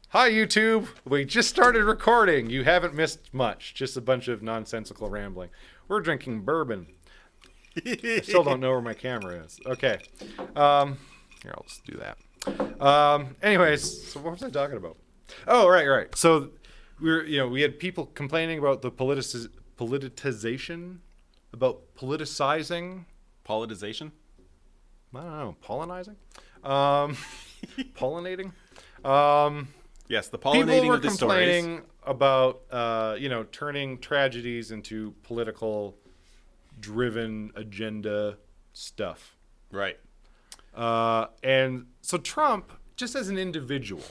Hi, YouTube. We just started recording. You haven't missed much. Just a bunch of nonsensical rambling. We're drinking bourbon. I still don't know where my camera is. Okay. Here, I'll just do that. Anyways, so what was I talking about? Oh, right. So we had people complaining about the politicization, about politicizing. Politicization? I don't know. Pollinizing? Pollinating? Yes, the pollinating of the stories. People were complaining about, turning tragedies into political-driven agenda stuff. Right. And so Trump, just as an individual,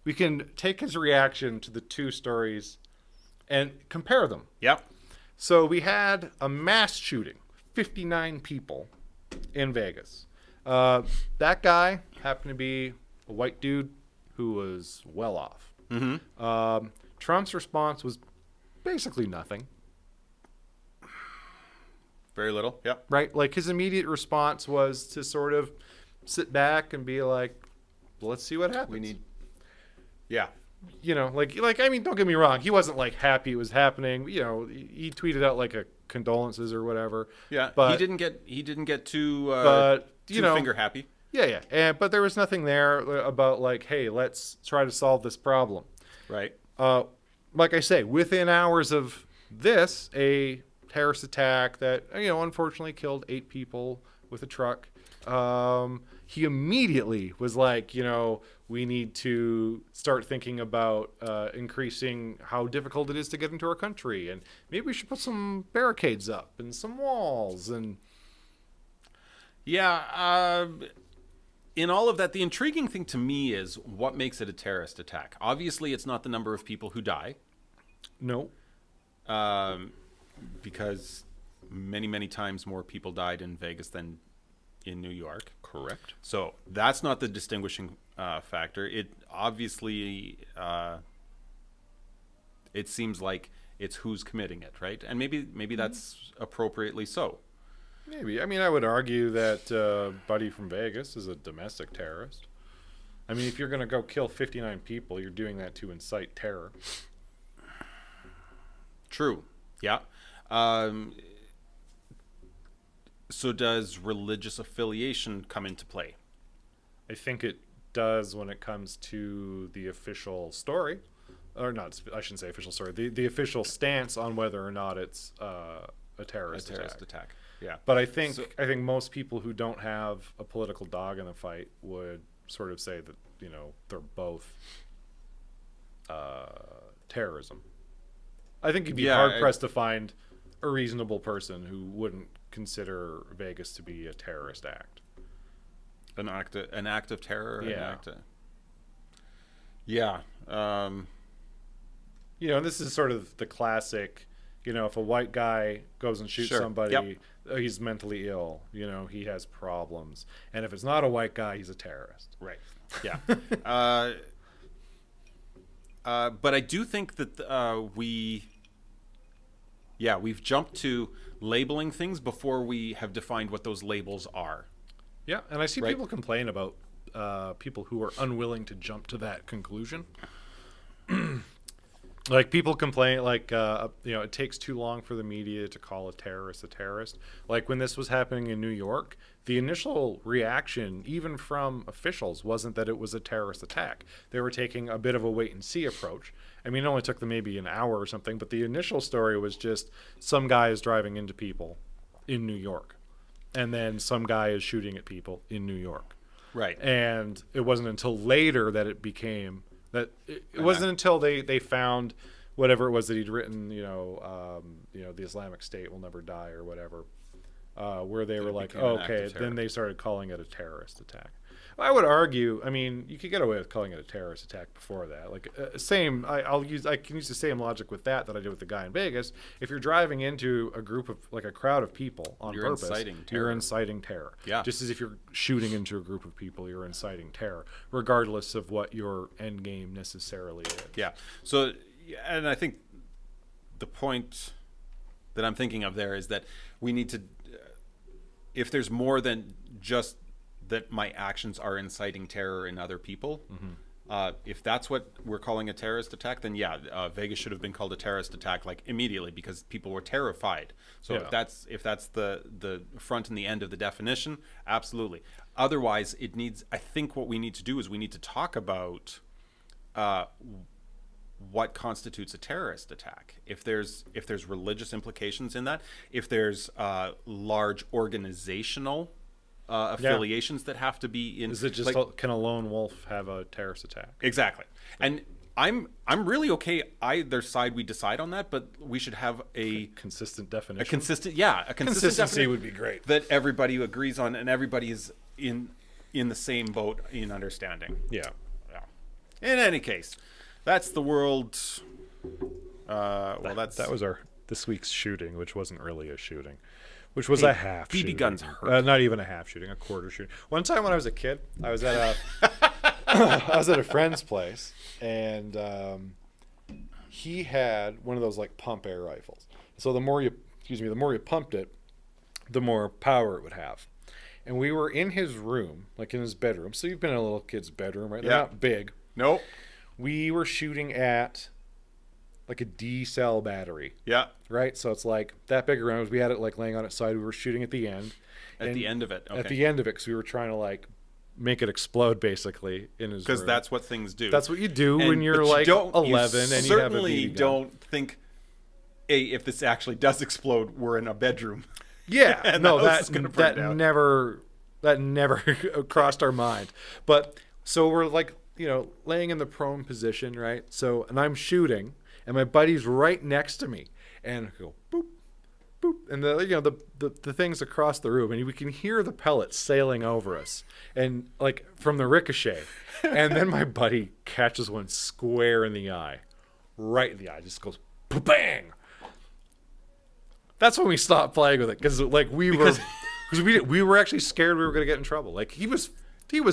we can take his reaction to the two stories and compare them. Yep. So we had a mass shooting, 59 people in Vegas. That guy happened to be a white dude who was well off. Mm-hmm. Trump's response was basically nothing. Very little. Yep. Right? Like, his immediate response was to sort of sit back and be like, let's see what happens. Yeah. I mean, don't get me wrong. He wasn't, like, happy it was happening. He tweeted out, like, a condolences or whatever. Yeah. But he didn't get too finger happy. Yeah. But there was nothing there about, like, hey, let's try to solve this problem. Right. Like I say, within hours of this, a terrorist attack that, unfortunately killed 8 people with a truck. He immediately was like, we need to start thinking about increasing how difficult it is to get into our country. And maybe we should put some barricades up and some walls. And yeah. In all of that, the intriguing thing to me is what makes it a terrorist attack. Obviously, it's not the number of people who die. No. Because many, many times more people died in Vegas than in New York. Correct. So that's not the distinguishing factor. It obviously, it seems like it's who's committing it, right? And maybe that's appropriately so. Maybe. I mean, I would argue that Buddy from Vegas is a domestic terrorist. I mean, if you're going to go kill 59 people, you're doing that to incite terror. True. Yeah. So does religious affiliation come into play? I think it does when it comes to the official story. Or not, I shouldn't say official story. The official stance on whether or not it's a terrorist attack. Yeah. But I think most people who don't have a political dog in the fight would sort of say that, they're both terrorism. I think you'd be hard-pressed to find a reasonable person who wouldn't consider Vegas to be a terrorist act. An act of terror? Yeah. Yeah. And this is sort of the classic, if a white guy goes and shoots somebody, he's mentally ill. He has problems. And if it's not a white guy, he's a terrorist. Right. Yeah. But I do think that we've jumped to labeling things before we have defined what those labels are. Yeah, and I see people complain about people who are unwilling to jump to that conclusion. Like, people complain, it takes too long for the media to call a terrorist a terrorist. Like, when this was happening in New York, the initial reaction, even from officials, wasn't that it was a terrorist attack. They were taking a bit of a wait-and-see approach. I mean, it only took them maybe an hour or something, but the initial story was just some guy is driving into people in New York, and then some guy is shooting at people in New York. Right. And it wasn't until later that it became... That it wasn't until they found whatever it was that he'd written, the Islamic State will never die or whatever, where they were like, okay, then they started calling it a terrorist attack. I would argue, I mean, you could get away with calling it a terrorist attack before that. Like, I can use the same logic with that I did with the guy in Vegas. If you're driving into a group of, like, a crowd of people on purpose, you're inciting terror. Yeah. Just as if you're shooting into a group of people, you're inciting terror, regardless of what your end game necessarily is. Yeah. So, and I think the point that I'm thinking of there is that we need to, if there's more than just that my actions are inciting terror in other people, If that's what we're calling a terrorist attack, then yeah, Vegas should have been called a terrorist attack like immediately because people were terrified. So Yeah. if that's the front and the end of the definition, absolutely. Otherwise, it needs. I think what we need to do is we need to talk about what constitutes a terrorist attack. If there's religious implications in that, if there's large organizational affiliations that have to be in. Is it just can a lone wolf have a terrorist attack? Exactly. And I'm really okay either side we decide on that, but we should have a Consistent definition. a consistent Consistency definition would be great. that everybody agrees on and everybody is in the same boat in understanding. Yeah. Yeah. In any case, that's the world. That's That was our this week's shooting, which wasn't really a shooting, which was a half BB shooting. guns hurt. Not even a half shooting, a quarter shooting. One time when I was a kid, I was at a friend's place, and he had one of those like pump air rifles. So the more you pumped it, the more power it would have. And we were in his room, like in his bedroom. So you've been in a little kid's bedroom, right? They're Yeah. not big. Nope. We were shooting at like a D cell battery. Yeah. Right, so it's like that big around. We had it like laying on its side. We were shooting at the end. At the end of it. Okay. At the end of it, because we were trying to like make it explode basically in his room. Because that's what things do. That's what you do when you're like 11 and you have a certainly BB gun. don't think, hey, if this actually does explode, we're in a bedroom. Yeah, And no, the house is gonna burn down. that never crossed our mind. But so we're like, laying in the prone position, right? So, and I'm shooting, and my buddy's right next to me, and I go boop, boop, and the things across the room, and we can hear the pellets sailing over us, and like from the ricochet, and then my buddy catches one square in the eye, right in the eye, just goes bang. That's when we stopped playing with it because we were actually scared we were going to get in trouble. Like he was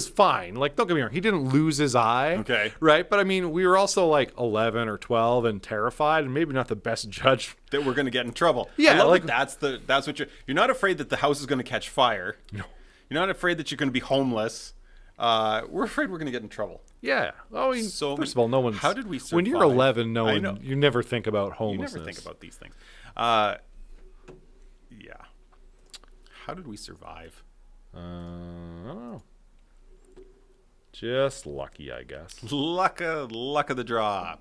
fine. Like don't get me wrong, he didn't lose his eye. Okay. Right, but I mean, we were also like 11 or 12 and terrified, and maybe not the best judge. That we're going to get in trouble. Yeah, I love like- that that's what you're not afraid that the house is going to catch fire. No. You're not afraid that you're going to be homeless. We're afraid we're going to get in trouble. Yeah. Oh, So, first of all, no one's. how did we When you're survive? 11, I know. you never think about You homelessness. never think about these things. Yeah. How did we survive? I don't know. Just lucky, I guess. Luck of the draw.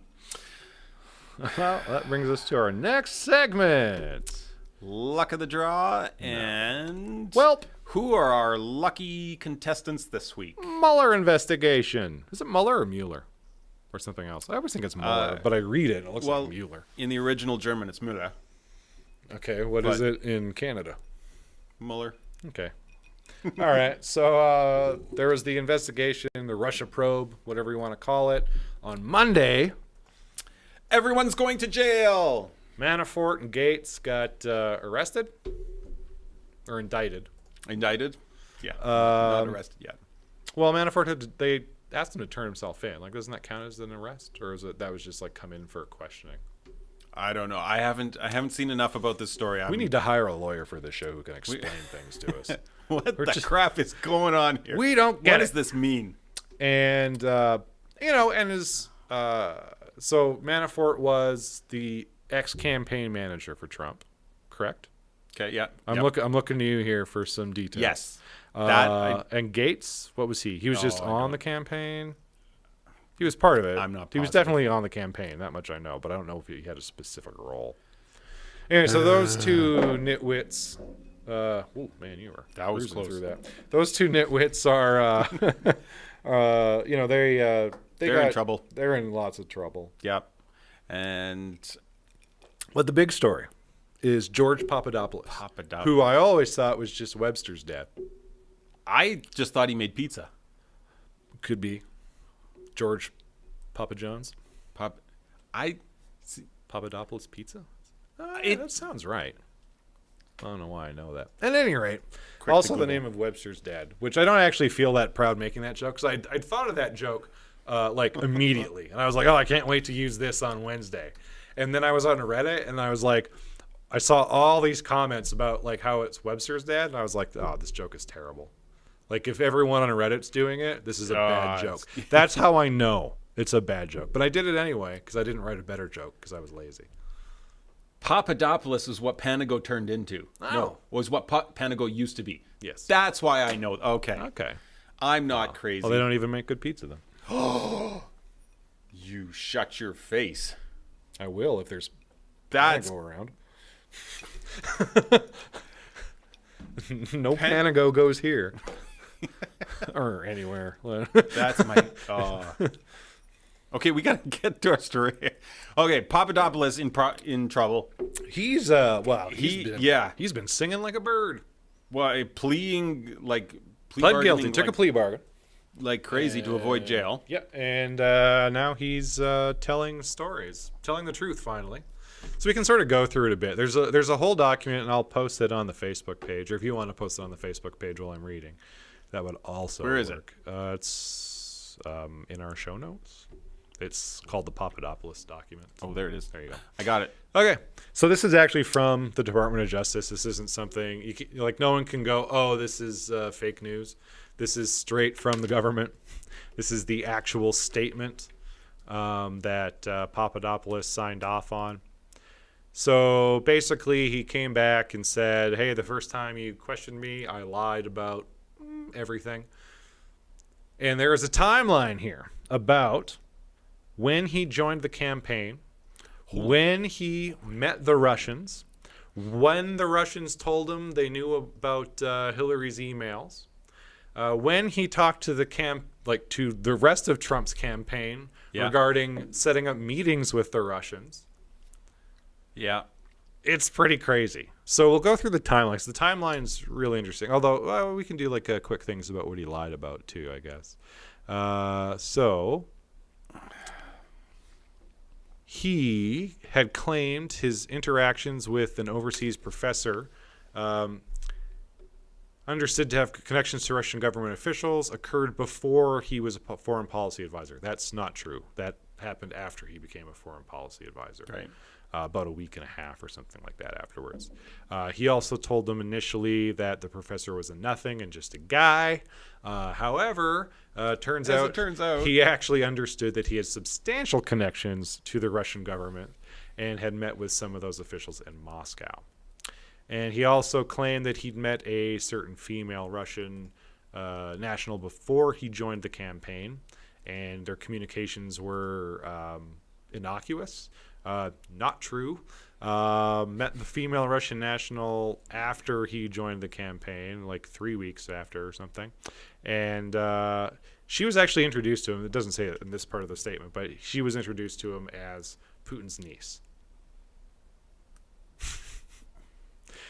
Well, that brings us to our next segment. Luck of the draw. And Welp. who are our lucky contestants this week? Mueller investigation. Is it Mueller or Mueller? Or something else? I always think it's Mueller, but I read it. It looks like Mueller. In the original German, it's Müller. Okay, what is it in Canada? Mueller. Okay. All right. So there was the investigation, the Russia probe, whatever you want to call it, on Monday. Everyone's going to jail. Manafort and Gates got arrested or indicted. Indicted? Yeah. Not arrested yet. Well, Manafort they asked him to turn himself in. Like, doesn't that count as an arrest, or is it that was just like come in for questioning? I don't know. I haven't seen enough about this story. We need to hire a lawyer for the show who can explain things to us. What the crap is going on here? We don't get What it. does this mean? And and his so Manafort was the ex-campaign manager for Trump, correct? Okay, yeah. I'm yep. looking to you here for some details. Yes. And Gates, what was he? He was just I on don't- the campaign. He was part of it. I'm not He was positive. definitely on the campaign. That much I know, but I don't know if he had a specific role. Anyway, so those two nitwits. Oh man, you were That was cruising close. through that. Those two nitwits are, they're in trouble. They're in lots of trouble. Yep. And But the big story is George Papadopoulos, Papadopoulos. who I always thought was just Webster's dad. I just thought he made pizza. Could be George Papa Jones, Papadopoulos Pizza. That sounds right. I don't know why I know that. At any rate, Quick also to the Google. name of Webster's dad, which I don't actually feel that proud making that joke, because I'd thought of that joke like immediately, and I was like, oh, I can't wait to use this on Wednesday. And then I was on Reddit, and I was like, I saw all these comments about like how it's Webster's dad, and I was like, oh, this joke is terrible. Like if everyone on Reddit's doing it, this is a bad joke. it's- That's how I know it's a bad joke. But I did it anyway because I didn't write a better joke because I was lazy. Papadopoulos is what Panago turned into. Oh. No, was what Panago used to be. Yes. That's why I know. Okay. Okay. I'm not crazy. Well, they don't even make good pizza then. You shut your face. I will if there's That's Panago around. No Panago goes here. Or anywhere. that's my. Okay, we gotta get to our story. Okay, Papadopoulos in trouble. He's he's been singing like a bird. Well, pleading like Pled guilty, bargaining took a like, plea bargain. like crazy to avoid jail. Yeah, and now he's telling stories, telling the truth finally. So we can sort of go through it a bit. There's a whole document, and I'll post it on the Facebook page, or if you want to post it on the Facebook page while I'm reading, that would also Where is work. It's in our show notes. It's called the Papadopoulos document. Oh, there it is. There you go. I got it. Okay, so this is actually from the Department of Justice. This isn't something like no one can go, oh, this is fake news. This is straight from the government. This is the actual statement that Papadopoulos signed off on. So basically, he came back and said, hey, the first time you questioned me, I lied about everything. And there is a timeline here about when he joined the campaign, when he met the Russians, when the Russians told him they knew about Hillary's emails, when he talked to to the rest of Trump's campaign regarding setting up meetings with the Russians. Yeah. It's pretty crazy. So we'll go through the timelines. The timeline's really interesting. Although we can do like quick things about what he lied about too, I guess. So he had claimed his interactions with an overseas professor, understood to have connections to Russian government officials, occurred before he was a foreign policy advisor. That's not true. That happened after he became a foreign policy advisor. Right. About a week and a half or something like that afterwards. He also told them initially that the professor was a nothing and just a guy. However, turns out he actually understood that he had substantial connections to the Russian government and had met with some of those officials in Moscow. And he also claimed that he'd met a certain female Russian national before he joined the campaign, and their communications were innocuous. Not true. Met the female Russian national after he joined the campaign, like 3 weeks after or something. And she was actually introduced to him. It doesn't say it in this part of the statement, but she was introduced to him as Putin's niece.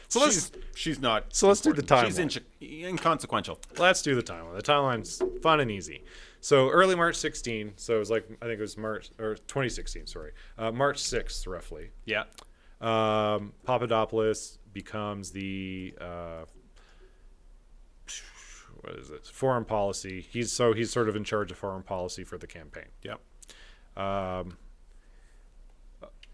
So she's not. So let's do the timeline. She's inconsequential. Let's do the timeline. The timeline's fun and easy. So early March 16. So it was like, I think it was March or 2016. Sorry, March 6th, roughly. Yeah. Papadopoulos becomes the what is it? Foreign policy. He's sort of in charge of foreign policy for the campaign. Yep. On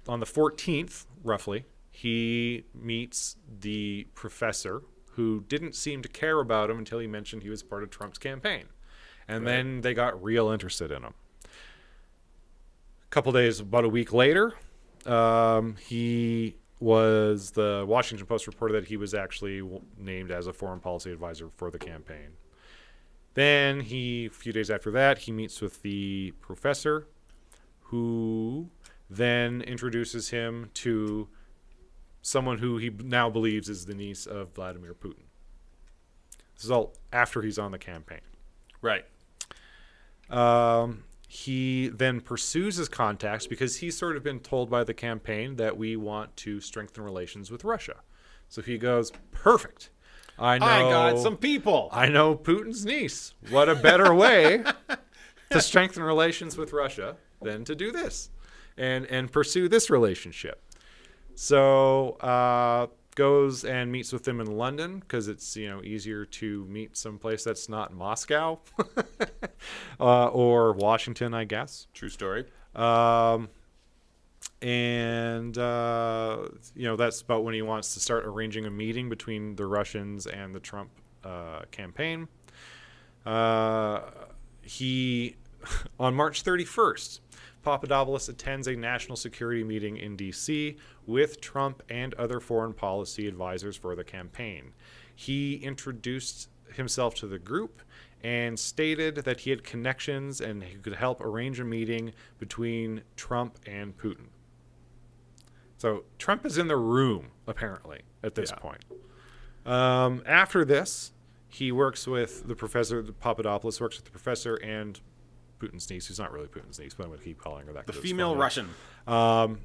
the 14th, roughly, he meets the professor who didn't seem to care about him until he mentioned he was part of Trump's campaign. And then they got real interested in him. A couple days, about a week later, the Washington Post reported that he was actually named as a foreign policy advisor for the campaign. Then a few days after that, he meets with the professor, who then introduces him to someone who he now believes is the niece of Vladimir Putin. This is all after he's on the campaign. Right. He then pursues his contacts because he's sort of been told by the campaign that we want to strengthen relations with Russia. So he goes, perfect. I got some people. I know Putin's niece. What a better way to strengthen relations with Russia than to do this and pursue this relationship. So goes and meets with them in London because it's easier to meet someplace that's not Moscow or Washington, I guess. True story. That's about when he wants to start arranging a meeting between the Russians and the Trump campaign. He, on March 31st, Papadopoulos attends a national security meeting in D.C. with Trump and other foreign policy advisors for the campaign. He introduced himself to the group and stated that he had connections and he could help arrange a meeting between Trump and Putin. So Trump is in the room, apparently, at this point. After this, he works with the professor, Papadopoulos works with the professor and Putin's niece, who's not really Putin's niece, but I'm going to keep calling her that. The female Russian. To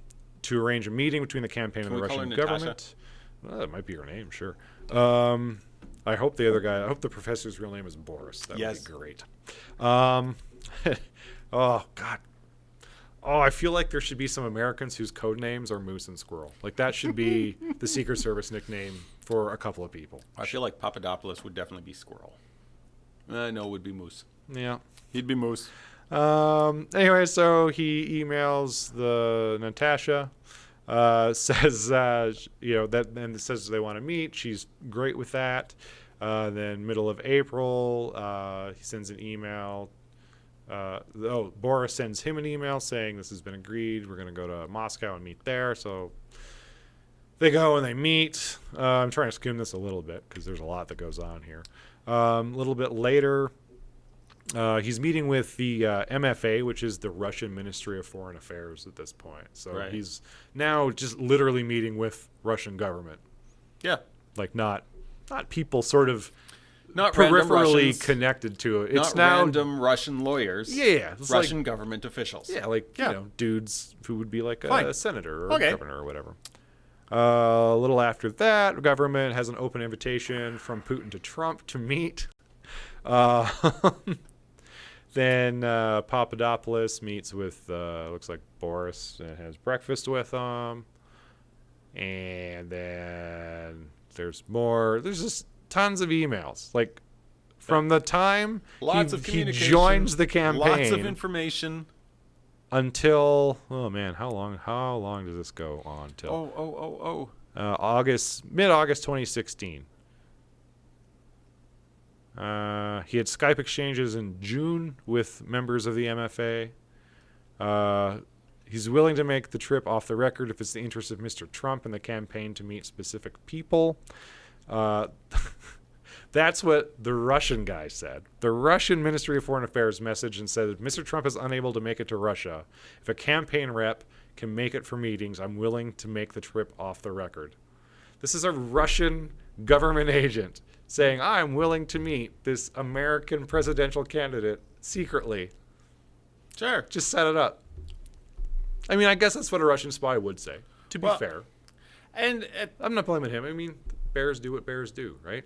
arrange a meeting between the campaign and the Russian government. Well, that might be her name, sure. I hope I hope the professor's real name is Boris. That would be great. Oh, God. Oh, I feel like there should be some Americans whose code names are Moose and Squirrel. Like, that should be the Secret Service nickname for a couple of people. I feel like Papadopoulos would definitely be Squirrel. No, it would be Moose. Yeah. He'd be Moose. Anyway, so he emails the Natasha, says, that, and says they want to meet. She's great with that. Then middle of April, he sends an email. Boris sends him an email saying this has been agreed. We're going to go to Moscow and meet there. So they go and they meet. I'm trying to skim this a little bit because there's a lot that goes on here. A little bit later, he's meeting with the MFA, which is the Russian Ministry of Foreign Affairs at this point. So he's now just literally meeting with Russian government. Yeah. Like not people sort of not peripherally connected to it. It's not now random Russian lawyers. Yeah. Russian government officials. Yeah, you know, dudes who would be like a senator or a governor or whatever. A little after that, the government has an open invitation from Putin to Trump to meet. Then Papadopoulos meets with, looks like Boris, and has breakfast with him. And then there's more. There's just tons of emails. Like, from the time he joins the campaign. Lots of information. Until, oh man, how long does this go on till? Mid-August 2016. He had Skype exchanges in June with members of the MFA. He's willing to make the trip off the record if it's the interest of Mr. Trump and the campaign to meet specific people. That's what the Russian guy said. The Russian Ministry of Foreign Affairs messaged and said, if Mr. Trump is unable to make it to Russia, if a campaign rep can make it for meetings, I'm willing to make the trip off the record. This is a Russian government agent saying, I'm willing to meet this American presidential candidate secretly. Sure. Just set it up. I mean, I guess that's what a Russian spy would say, to be fair. And I'm not blaming him. I mean, bears do what bears do, right?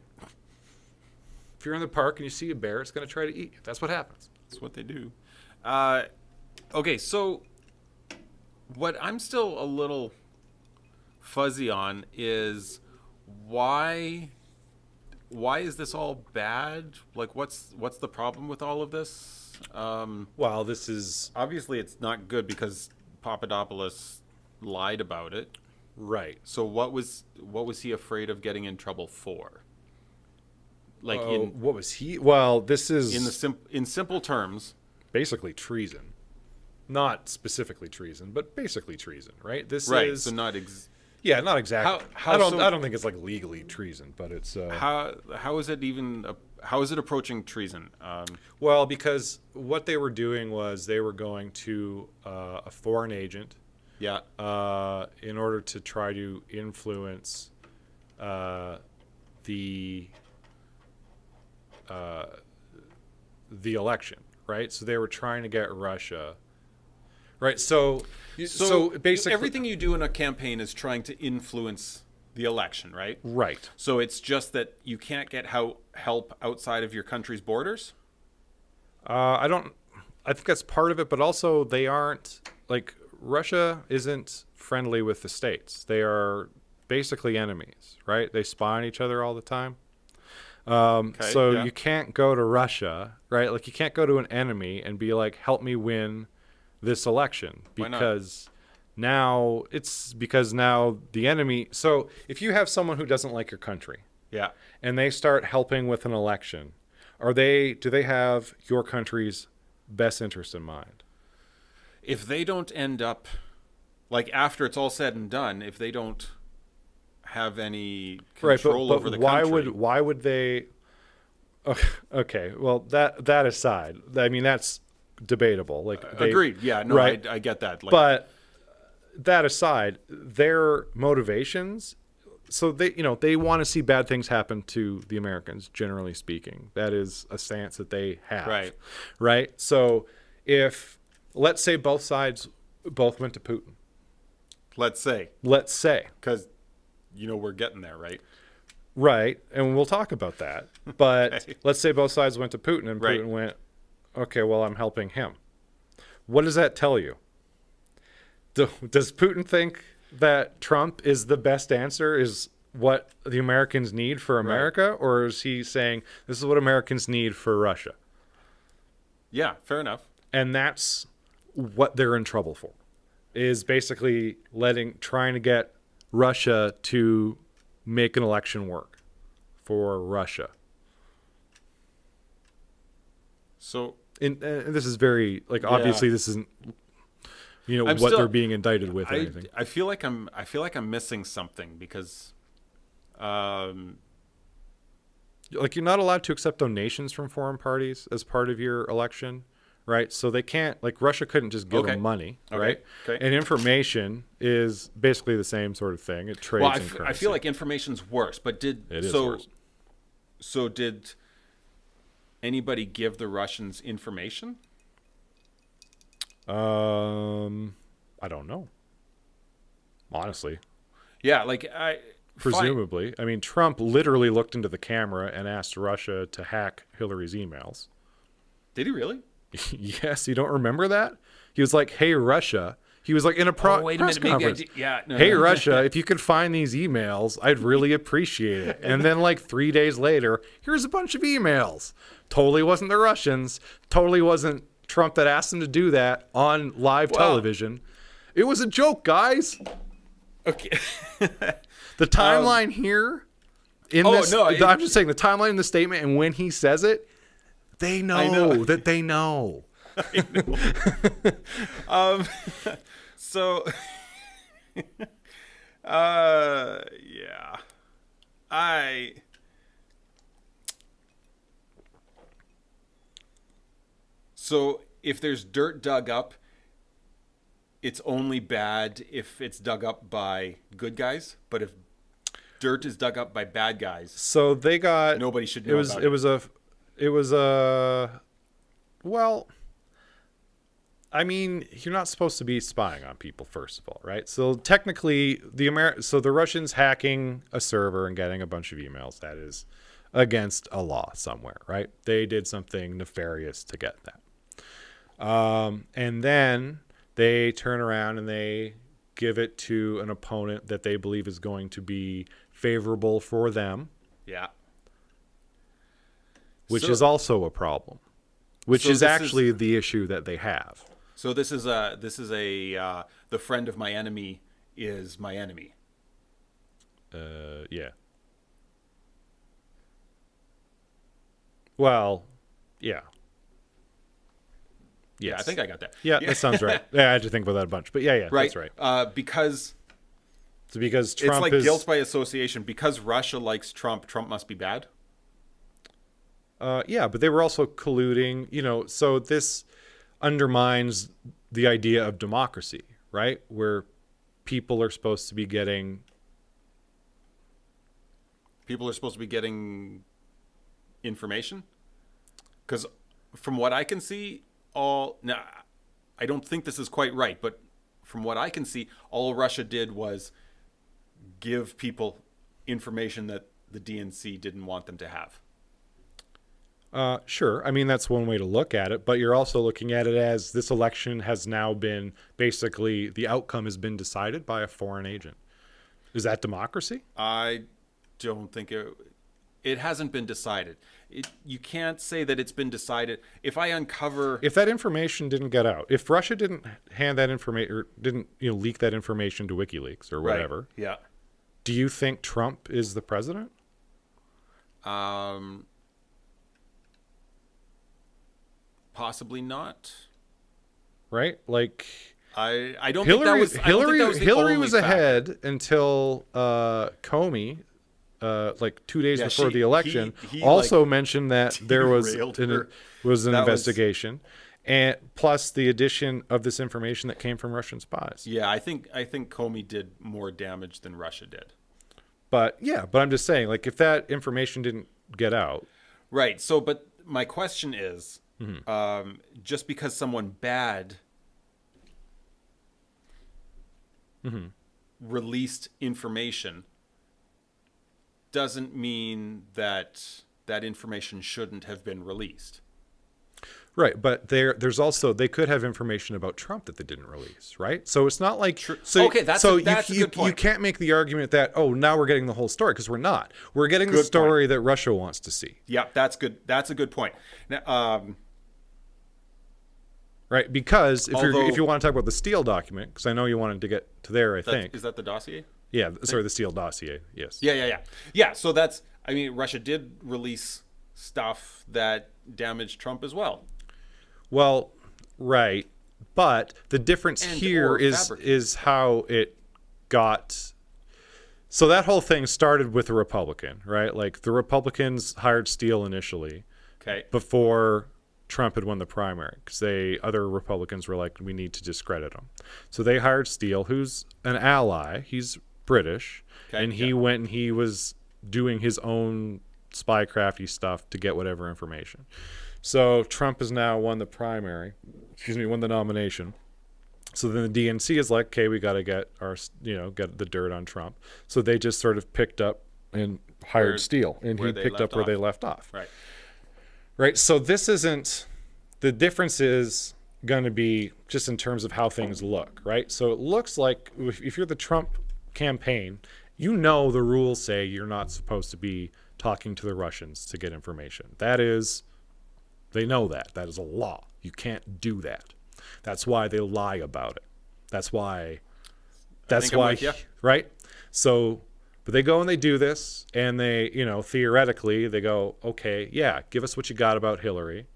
If you're in the park and you see a bear, it's going to try to eat you. That's what happens. That's what they do. Okay, so what I'm still a little fuzzy on is why is this all bad? Like, what's the problem with all of this? Well, this is obviously it's not good because Papadopoulos lied about it. Right. So what was he afraid of getting in trouble for? Like what was he? Well, this is in simple terms, basically treason. Not specifically treason, but basically treason, right? This is so not not exactly. I don't think it's like legally treason, but it's how is it approaching treason? Well, because what they were doing was they were going to a foreign agent, in order to try to influence the election, right? So they were trying to get Russia, right? So basically, everything you do in a campaign is trying to influence the election, right? Right. So it's just that you can't get help outside of your country's borders? I think that's part of it, but also they aren't, like, Russia isn't friendly with the states. They are basically enemies, right? They spy on each other all the time. You can't go to Russia, right? Like, you can't go to an enemy and be like, help me win this election, because now the enemy. So if you have someone who doesn't like your country, and they start helping with an election, Do they have your country's best interest in mind? If they don't end up, like after it's all said and done, if they don't have any control over the country. Why would they? Okay, well that aside, I mean that's debatable. Like agreed, yeah, no, right? I get that. Like, but that aside, their motivations. So they want to see bad things happen to the Americans, generally speaking. That is a stance that they have. Right. Right. So if let's say both went to Putin. Let's say. Because we're getting there, right? Right, and we'll talk about that. But okay. Let's say both sides went to Putin, and Putin went, okay, well, I'm helping him. What does that tell you? Does Putin think that Trump is the best answer, is what the Americans need for America? Right. Or is he saying, this is what Americans need for Russia? Yeah, fair enough. And that's what they're in trouble for, is basically trying to get Russia to make an election work for Russia. So, and this is very obviously this isn't they're being indicted with or anything. I feel like I'm missing something because, you're not allowed to accept donations from foreign parties as part of your election. Right, so they can't, Russia couldn't just give them money, right? Okay. And information is basically the same sort of thing. It trades in currency. I feel like information's worse, but worse. So did anybody give the Russians information? I don't know. Honestly. Yeah, presumably. Fine. I mean, Trump literally looked into the camera and asked Russia to hack Hillary's emails. Did he really? Yes, you don't remember that? He was like, "Hey, Russia." He was like in a press conference. Hey, Russia, if you could find these emails, I'd really appreciate it. And then 3 days later, here's a bunch of emails. Totally wasn't the Russians. Totally wasn't Trump that asked him to do that on live television. It was a joke, guys. Okay. The timeline here I'm just saying the timeline in the statement and when he says it, they know that they know. I know. So, yeah, So if there's dirt dug up, it's only bad if it's dug up by good guys. But if dirt is dug up by bad guys, so they got nobody should know about it. Well, I mean, you're not supposed to be spying on people, first of all, right? So technically, the Russians hacking a server and getting a bunch of emails, that is against a law somewhere, right? They did something nefarious to get that. And then they turn around and they give it to an opponent that they believe is going to be favorable for them. Yeah. Which is also a problem. Which is actually the issue that they have. So this is the friend of my enemy is my enemy. Yeah. Well, yeah. Yes. Yeah, I think I got that. Yeah, that sounds right. Yeah, I had to think about that a bunch, but yeah, right. That's right. Because Trump it's guilt by association. Because Russia likes Trump, Trump must be bad. Yeah, but they were also colluding, so this undermines the idea of democracy, right? Where people are supposed to be getting information. Because from what I can see, now I don't think this is quite right, but from what I can see, all Russia did was give people information that the DNC didn't want them to have. Sure. I mean, that's one way to look at it, but you're also looking at it as this election has now been basically the outcome has been decided by a foreign agent. Is that democracy? I don't think it hasn't been decided. You can't say that it's been decided. If that information didn't get out, if Russia didn't hand that information or didn't leak that information to WikiLeaks or whatever, right. Yeah. Do you think Trump is the president? Possibly not. right? Like I don't think that was. I don't think that was the Hillary only was factor. ahead until Comey, like 2 days Yeah, before the election, he, also like, mentioned that there was derailed an her. was an That was- investigation, and plus the addition of this information that came from Russian spies. Yeah, I think Comey did more damage than Russia did. But I'm just saying, like, if that information didn't get out, Right. So, but my question is, just because someone bad released information doesn't mean that that information shouldn't have been released. right? But there's also, they could have information about Trump that they didn't release, right? So it's not like Okay, that's a good point. You can't make the argument that, oh, now we're getting the whole story, because we're not. We're getting the Good story that Russia wants to see. Yeah, that's good. That's a good point. Now, Right, because if Although- you want to talk about the Steele document, because I know you wanted to get to there, I think. is that the dossier? Yeah, sorry, the Steele dossier. Yes. Yeah. So that's. I mean, Russia did release stuff that damaged Trump as well. Well, right, but the difference And here or is fabricated. how it got. So that whole thing started with a Republican, right? Like the Republicans hired Steele initially Okay. before Trump had won the primary, because other Republicans were like, we need to discredit him. So they hired Steele, who's an ally. He's British, Okay, and he went and he was doing his own spycrafty stuff to get whatever information. So Trump has now won the won the nomination. So then the DNC is like, okay, we got to get get the dirt on Trump. So they just sort of picked up and hired Steele, and he picked up where they left off. Right. Right. So this isn't, the difference is going to be just in terms of how things look, right? So it looks like if you're the Trump campaign, you know the rules say you're not supposed to be talking to the Russians to get information. That is, they know that. That is a law. You can't do that. That's why they lie about it. That's why, I'm with ya. right? So, but they go and they do this, and they, theoretically, they go, okay, yeah, give us what you got about Hillary.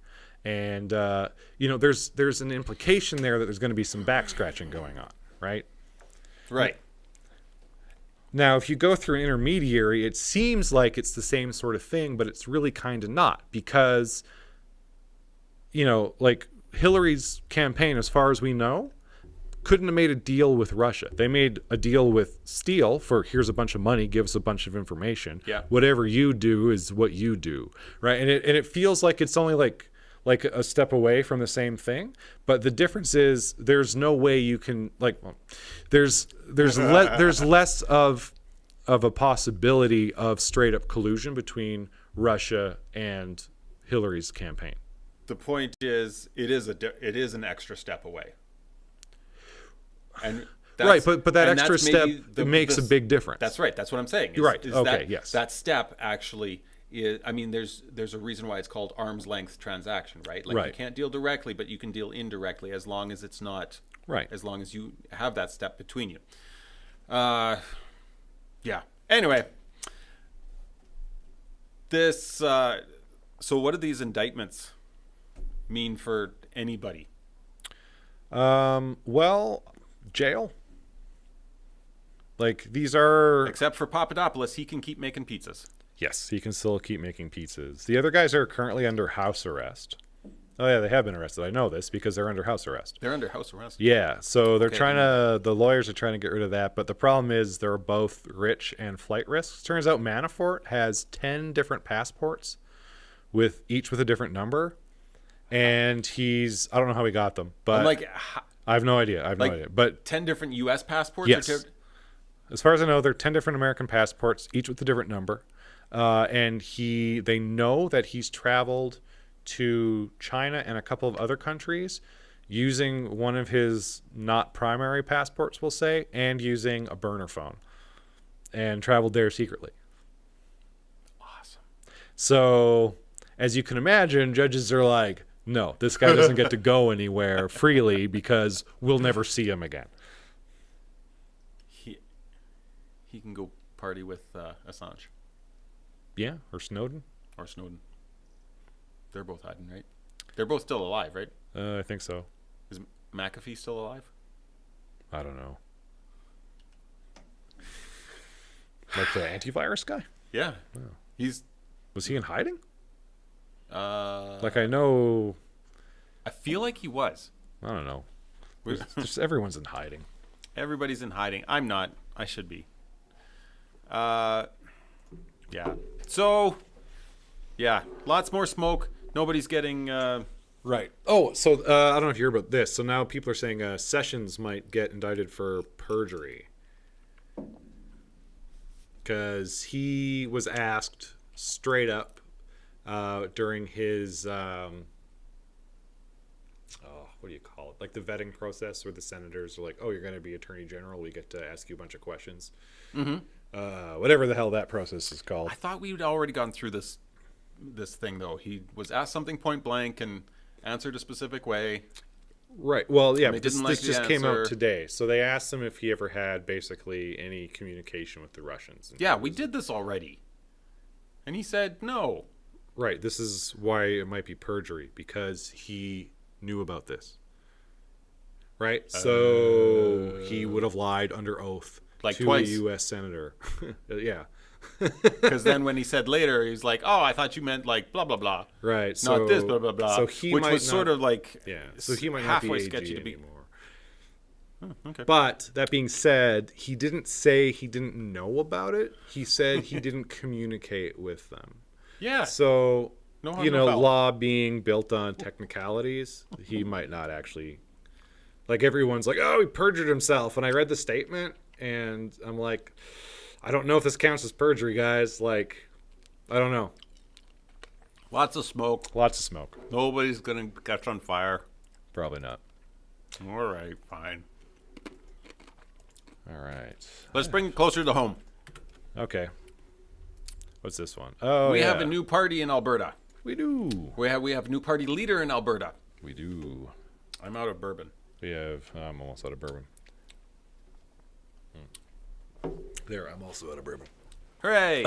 And, there's an implication there that there's going to be some back scratching going on, right? Right. Now, if you go through an intermediary, it seems like it's the same sort of thing, but it's really kind of not, because, like Hillary's campaign, as far as we know, couldn't have made a deal with Russia. They made a deal with Steele for, here's a bunch of money, give us a bunch of information. Yeah. Whatever you do is what you do, right? And it feels like it's only like a step away from the same thing, but the difference is there's no way you can there's less of a possibility of straight up collusion between Russia and Hillary's campaign. The point is, it is an extra step away. And Right, but that extra step makes a big difference. That's right. That's what I'm saying. Right. Okay, yes. That step actually is. I mean, there's a reason why it's called arm's length transaction, right? Like, Right. you can't deal directly, but you can deal indirectly as long as it's not. Right. As long as you have that step between you. Yeah. Anyway, this. So, what do these indictments mean for anybody? Well, jail. Like, these are... Except for Papadopoulos, he can keep making pizzas. Yes, he can still keep making pizzas. The other guys are currently under house arrest. Oh, yeah, they have been arrested. I know this because they're under house arrest. They're under house arrest. Yeah, so they're the lawyers are trying to get rid of that, but the problem is they're both rich and flight risks. Turns out Manafort has 10 different passports, each with a different number, and I don't know how he got them, but I have no idea. But 10 different U.S. passports? yes. As far as I know, they're 10 different American passports, each with a different number. And they know that he's traveled to China and a couple of other countries using one of his not primary passports, we'll say, and using a burner phone, and traveled there secretly. Awesome. So, as you can imagine, judges are like, no, this guy doesn't get to go anywhere freely because we'll never see him again. He can go party with Assange. Yeah, or Snowden. Or Snowden. They're both hiding, right? They're both still alive, right? I think so. Is McAfee still alive? I don't know. Like the antivirus guy? Yeah. He's Was he in hiding? uh Like I know, I feel like he was. I don't know. Just everyone's in hiding. Everybody's in hiding. I'm not. I should be. Yeah. So, yeah, lots more smoke. Nobody's getting Right. Oh, so I don't know if you hear about this. So now people are saying Sessions might get indicted for perjury because he was asked straight up during his what do you call it? Like the vetting process, where the senators are like, "Oh, you're going to be attorney general. We get to ask you a bunch of questions." Whatever the hell that process is called. I thought we'd already gone through this thing though. He was asked something point blank and answered a specific way. Right. Well, yeah, they but this, didn't like this the just came out answer. today. So they asked him if he ever had basically any communication with the Russians. And Yeah, he we was- did this already. And he said no. Right. This is why it might be perjury, because he knew about this. Right? So he would have lied under oath Like to twice. a U.S. senator. Yeah. Because then when he said later, he's like, "Oh, I thought you meant like blah blah blah, Right. So, not this blah blah blah." So he which might was sort not- of like Yeah. So he might not be halfway AG sketchy to be. anymore. Okay. But that being said, he didn't say he didn't know about it. He said he didn't communicate with them. Yeah. So, No harm, you no know, foul. law being built on technicalities, he might not actually. Like everyone's like, oh, he perjured himself. And I read the statement and I'm like, I don't know if this counts as perjury, guys. Like, I don't know. Lots of smoke. Lots of smoke. Nobody's gonna catch on fire. Probably not. All right, fine. All right. Let's bring it closer to home. Okay. What's this one? Oh, We yeah. have a new party in Alberta. We do. We have a new party leader in Alberta. We do. I'm out of bourbon. We have. I'm almost out of bourbon. There, I'm also out of bourbon. Hooray!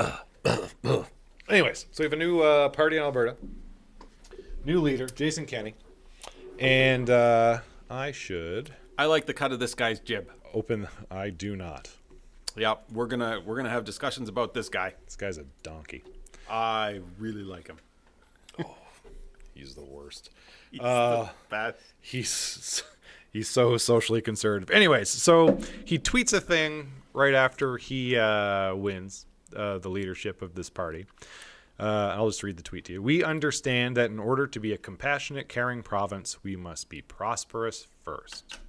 Anyways, so we have a new party in Alberta. New leader, Jason Kenney. And I should I like the cut of this guy's jib. open. I do not. Yeah, we're gonna have discussions about this guy. This guy's a donkey. I really like him. He's the worst. He's the best. He's so socially conservative. Anyways, so he tweets a thing right after he wins the leadership of this party. I'll just read the tweet to you. We understand that in order to be a compassionate, caring province, we must be prosperous first.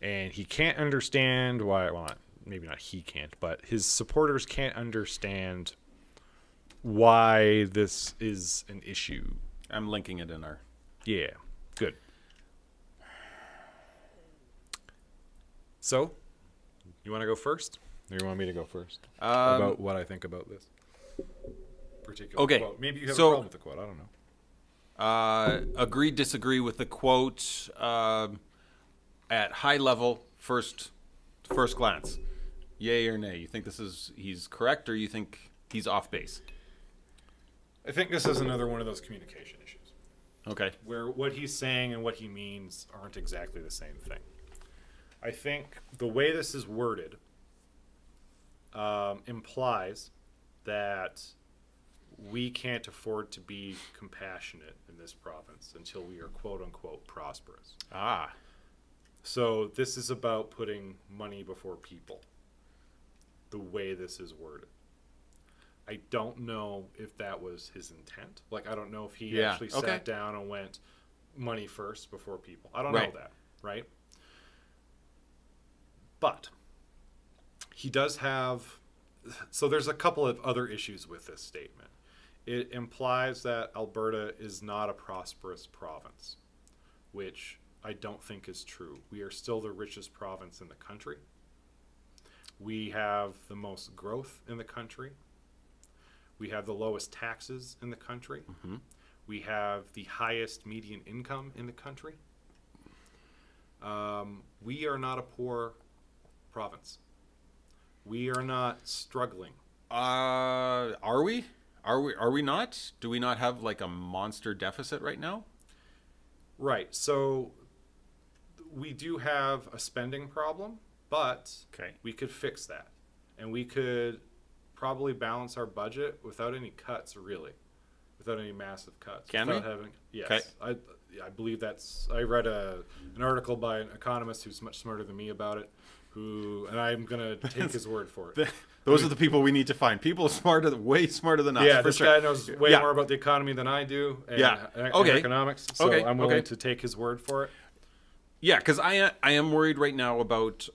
And he can't understand why, well, maybe not he can't, but his supporters can't understand why this is an issue. I'm linking it in our. Yeah, good. So, you want to go first? Or you want me to go first? About what I think about this particular Okay, quote. Maybe you have a so- problem with the quote. I don't know. Agree, disagree with the quote at high level, first glance. Yay or nay? You think he's correct, or you think he's off base? I think this is another one of those communication issues Okay. where what he's saying and what he means aren't exactly the same thing. I think the way this is worded implies that we can't afford to be compassionate in this province until we are quote unquote prosperous. Ah. So this is about putting money before people, the way this is worded. I don't know if that was his intent. Like, I don't know if he actually sat down and went money first before people. I don't know that, right? But he does have... So there's a couple of other issues with this statement. It implies that Alberta is not a prosperous province, which I don't think is true. We are still the richest province in the country. We have the most growth in the country. We have the lowest taxes in the country. Mm-hmm. We have the highest median income in the country. We are not a poor province. We are not struggling. Are we? Are we not? Do we not have like a monster deficit right now? Right. So we do have a spending problem, but Okay. we could fix that. And we could probably balance our budget without any cuts, really. Without any massive cuts. Can without we? Having, yes. Okay. I believe I read an article by an economist who's much smarter than me about it, and I'm going to take his word for it. Those are the people we need to find. People way smarter than us. Yeah, for this sure. guy knows way Yeah. more about the economy than I do, and, Yeah. and Okay. economics. So Okay. I'm willing Okay. to take his word for it. Yeah, because I am worried right now about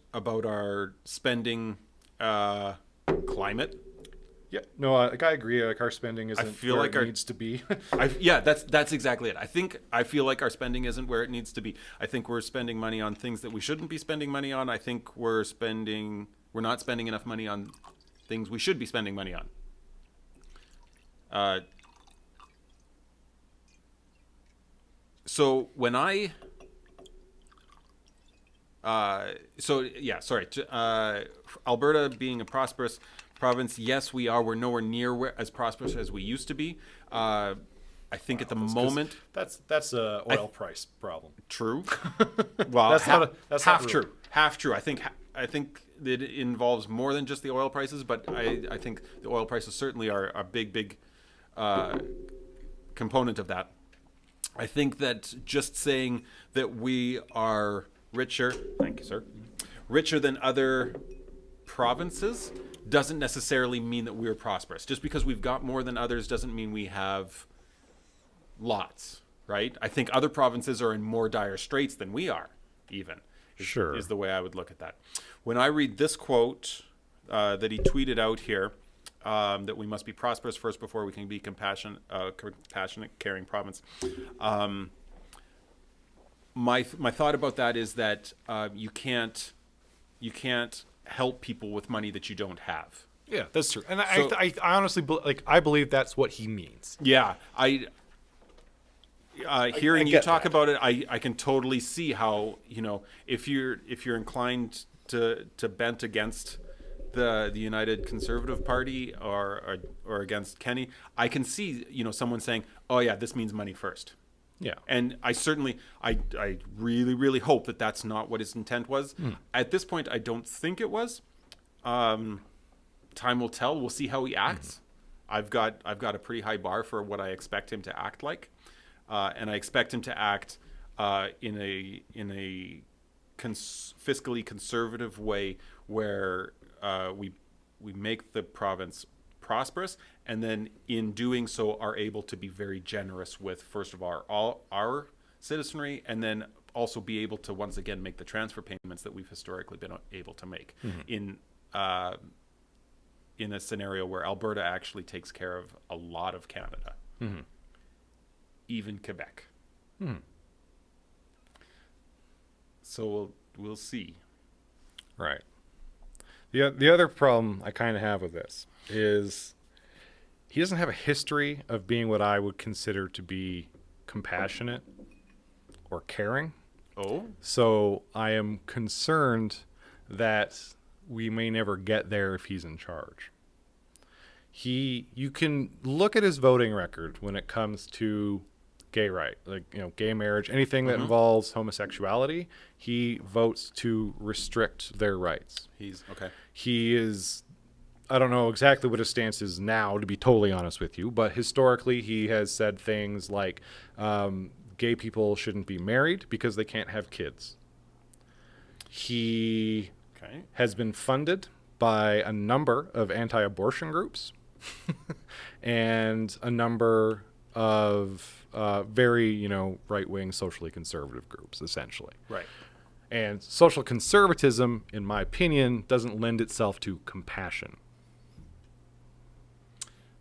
our spending climate. Yeah, no, I agree. Like our spending isn't feel where like it our- needs to be. That's exactly it. I feel like our spending isn't where it needs to be. I think we're spending money on things that we shouldn't be spending money on. I think we're not spending enough money on things we should be spending money on. So when Alberta being a prosperous province, yes, we are. We're nowhere near as prosperous as we used to be. I think at the moment, that's a oil price problem. true. Well, That's half not true. real. Half true. I think that it involves more than just the oil prices, but I think the oil prices certainly are a big component of that. I think that just saying that we are richer, thank you, sir, richer than other provinces doesn't necessarily mean that we're prosperous. Just because we've got more than others doesn't mean we have lots, right? I think other provinces are in more dire straits than we are, even. Sure. Is the way I would look at that. When I read this quote that he tweeted out here, that we must be prosperous first before we can be compassionate, caring province. My thought about that is that you can't help people with money that you don't have. Yeah, that's true. And So- I honestly I believe that's what he means. Yeah, hearing I you get talk that. about it, I can totally see how, if you're inclined to bent against the United Conservative Party or against Kenny, I can see someone saying, "Oh yeah, this means money first." Yeah. And I really hope that that's not what his intent was. At this point, I don't think it was. Time will tell. We'll see how he acts. I've got a pretty high bar for what I expect him to act like, and I expect him to act in a fiscally conservative way where we make the province prosperous, and then in doing so are able to be very generous with, first of all, our citizenry, and then also be able to once again make the transfer payments that we've historically been able to make in a scenario where Alberta actually takes care of a lot of Canada, even Quebec. So we'll see. Right. The other problem I kind of have with this is he doesn't have a history of being what I would consider to be compassionate or caring. Oh, So I am concerned that we may never get there if he's in charge. You can look at his voting record when it comes to gay gay marriage, anything that involves homosexuality. He votes to restrict their rights. he's okay. He is, I don't know exactly what his stance is now, to be totally honest with you, but historically he has said things like gay people shouldn't be married because they can't have kids. He Okay. has been funded by a number of anti-abortion groups and a number of very, right-wing socially conservative groups, essentially. Right. And social conservatism, in my opinion, doesn't lend itself to compassion.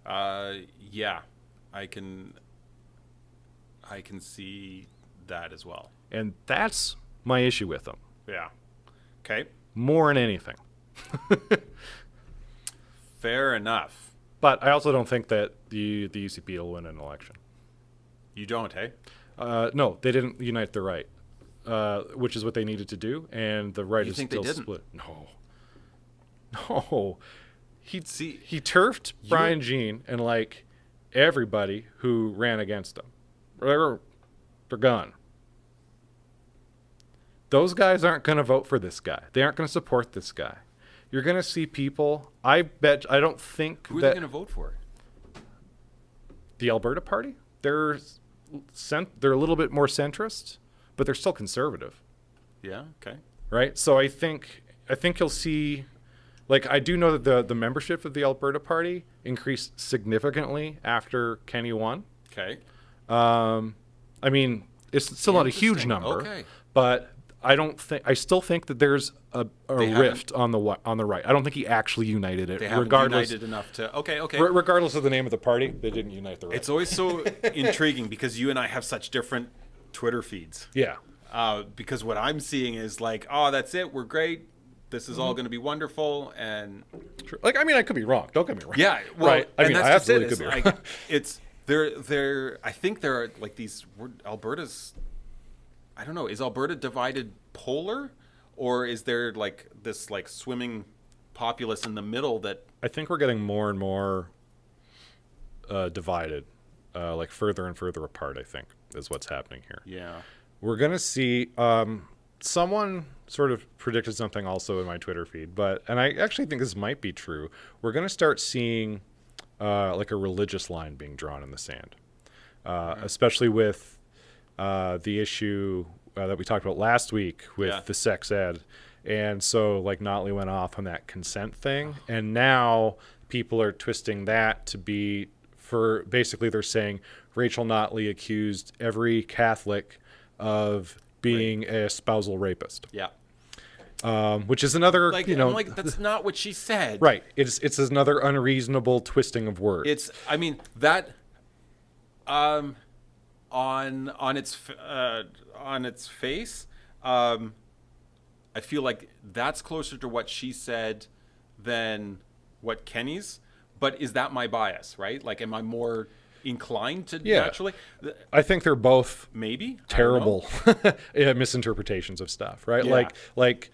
Yeah, I can see that as well. And that's my issue with him, Yeah. Okay. more than anything. Fair enough. But I also don't think that the UCP will win an election. You don't, hey? No, they didn't unite the right, which is what they needed to do, and the right You is think they still didn't? split. No. He See, turfed Brian Jean and everybody who ran against him. They're gone. those guys aren't going to vote for this guy. They aren't going to support this guy. You're going to see people. I don't think Who are that they going to vote for? the Alberta Party. They're a little bit more centrist, but they're still conservative. Yeah. Okay. Right. So I think you'll see. Like, I do know that the membership of the Alberta Party increased significantly after Kenny won. Okay. I mean, it's still not a huge number, Okay. but I still think that there's a rift on the right. I don't think he actually united it. They haven't united enough to. Okay. Regardless of the name of the party, they didn't unite the right. It's always so intriguing because you and I have such different Twitter feeds. Yeah. Because what I'm seeing is like, oh, that's it. We're great. This is all going to be wonderful. And Sure. Like, I mean, I could be wrong. Don't get me wrong. yeah, well, right. I mean, I absolutely could be like, wrong. it's there. I think there are like these. Alberta's. I don't know. Is Alberta divided polar, or is there like this like swimming populace in the middle that? I think we're getting more and more divided, like further and further apart. I think is what's happening here. Yeah. We're gonna see. Someone sort of predicted something also in my Twitter feed, and I actually think this might be true. We're gonna start seeing like a religious line being drawn in the sand, especially with the issue that we talked about last week with the sex ed. And so like Notley went off on that consent thing, and now people are twisting that to be for basically they're saying Rachel Notley accused every Catholic of being a spousal rapist. Yeah. Which is another, Like, you know, I'm like, that's not what she said. right. It's another unreasonable twisting of words. It's, I mean, that, on its face, I feel like that's closer to what she said than what Kenny's. But is that my bias, right? Like, am I more inclined to naturally? I think they're both Maybe terrible misinterpretations of stuff, right? Yeah. Like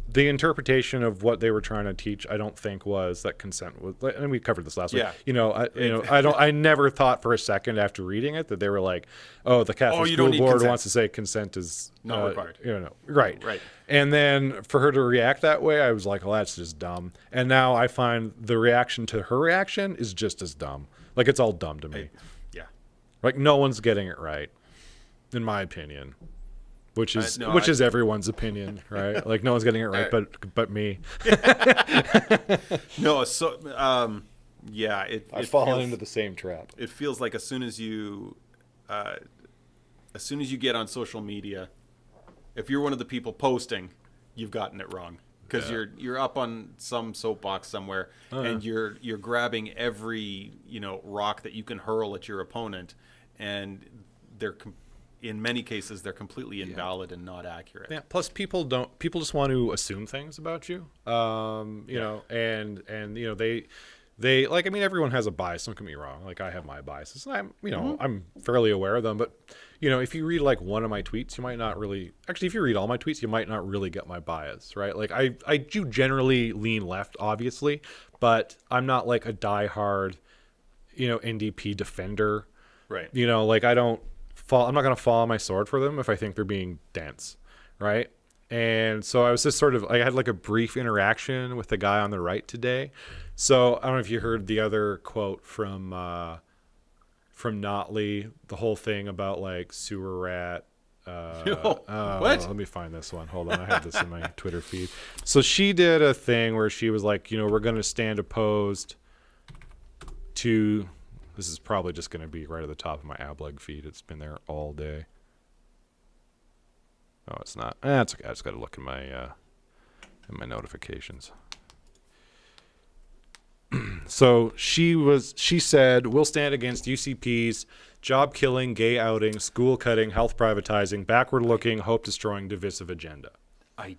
the interpretation of what they were trying to teach, I don't think was that consent was. And we covered this last week. I never thought for a second after reading it that they were like, "Oh, the Catholic school board consent. wants to say consent is not required." Right. And then for her to react that way, I was like, "Well, that's just dumb." And now I find the reaction to her reaction is just as dumb. Like, it's all dumb to me. Yeah. Like, no one's getting it right, in my opinion. Which is everyone's opinion, right? Like, no one's getting it right, but me. No, so yeah, I've fallen into the same trap. It feels like as soon as you get on social media, if you're one of the people posting, you've gotten it wrong because you're up on some soapbox somewhere and you're grabbing every rock that you can hurl at your opponent, and in many cases, they're completely invalid and not accurate. Yeah. Plus, people just want to assume things about you. You know, and they like. I mean, everyone has a bias. Don't get me wrong. Like, I have my biases. And I'm fairly aware of them. But if you read like one of my tweets, you might not really. Actually, if you read all my tweets, you might not really get my bias, right? Like, I do generally lean left, obviously, but I'm not like a diehard, NDP defender. Right. Like, I'm not going to fall on my sword for them if I think they're being dense, right? And so I was just I had like a brief interaction with the guy on the right today. So I don't know if you heard the other quote from Notley, the whole thing about like sewer rat. What? Let me find this one. Hold on, I have this in my Twitter feed. So she did a thing where she was like, we're going to stand opposed to. This is probably just going to be right at the top of my Ableg feed. It's been there all day. Oh, it's not. It's okay. I just got to look in my notifications. So she said, "We'll stand against UCP's job killing, gay outing, school cutting, health privatizing, backward looking, hope destroying, divisive agenda." I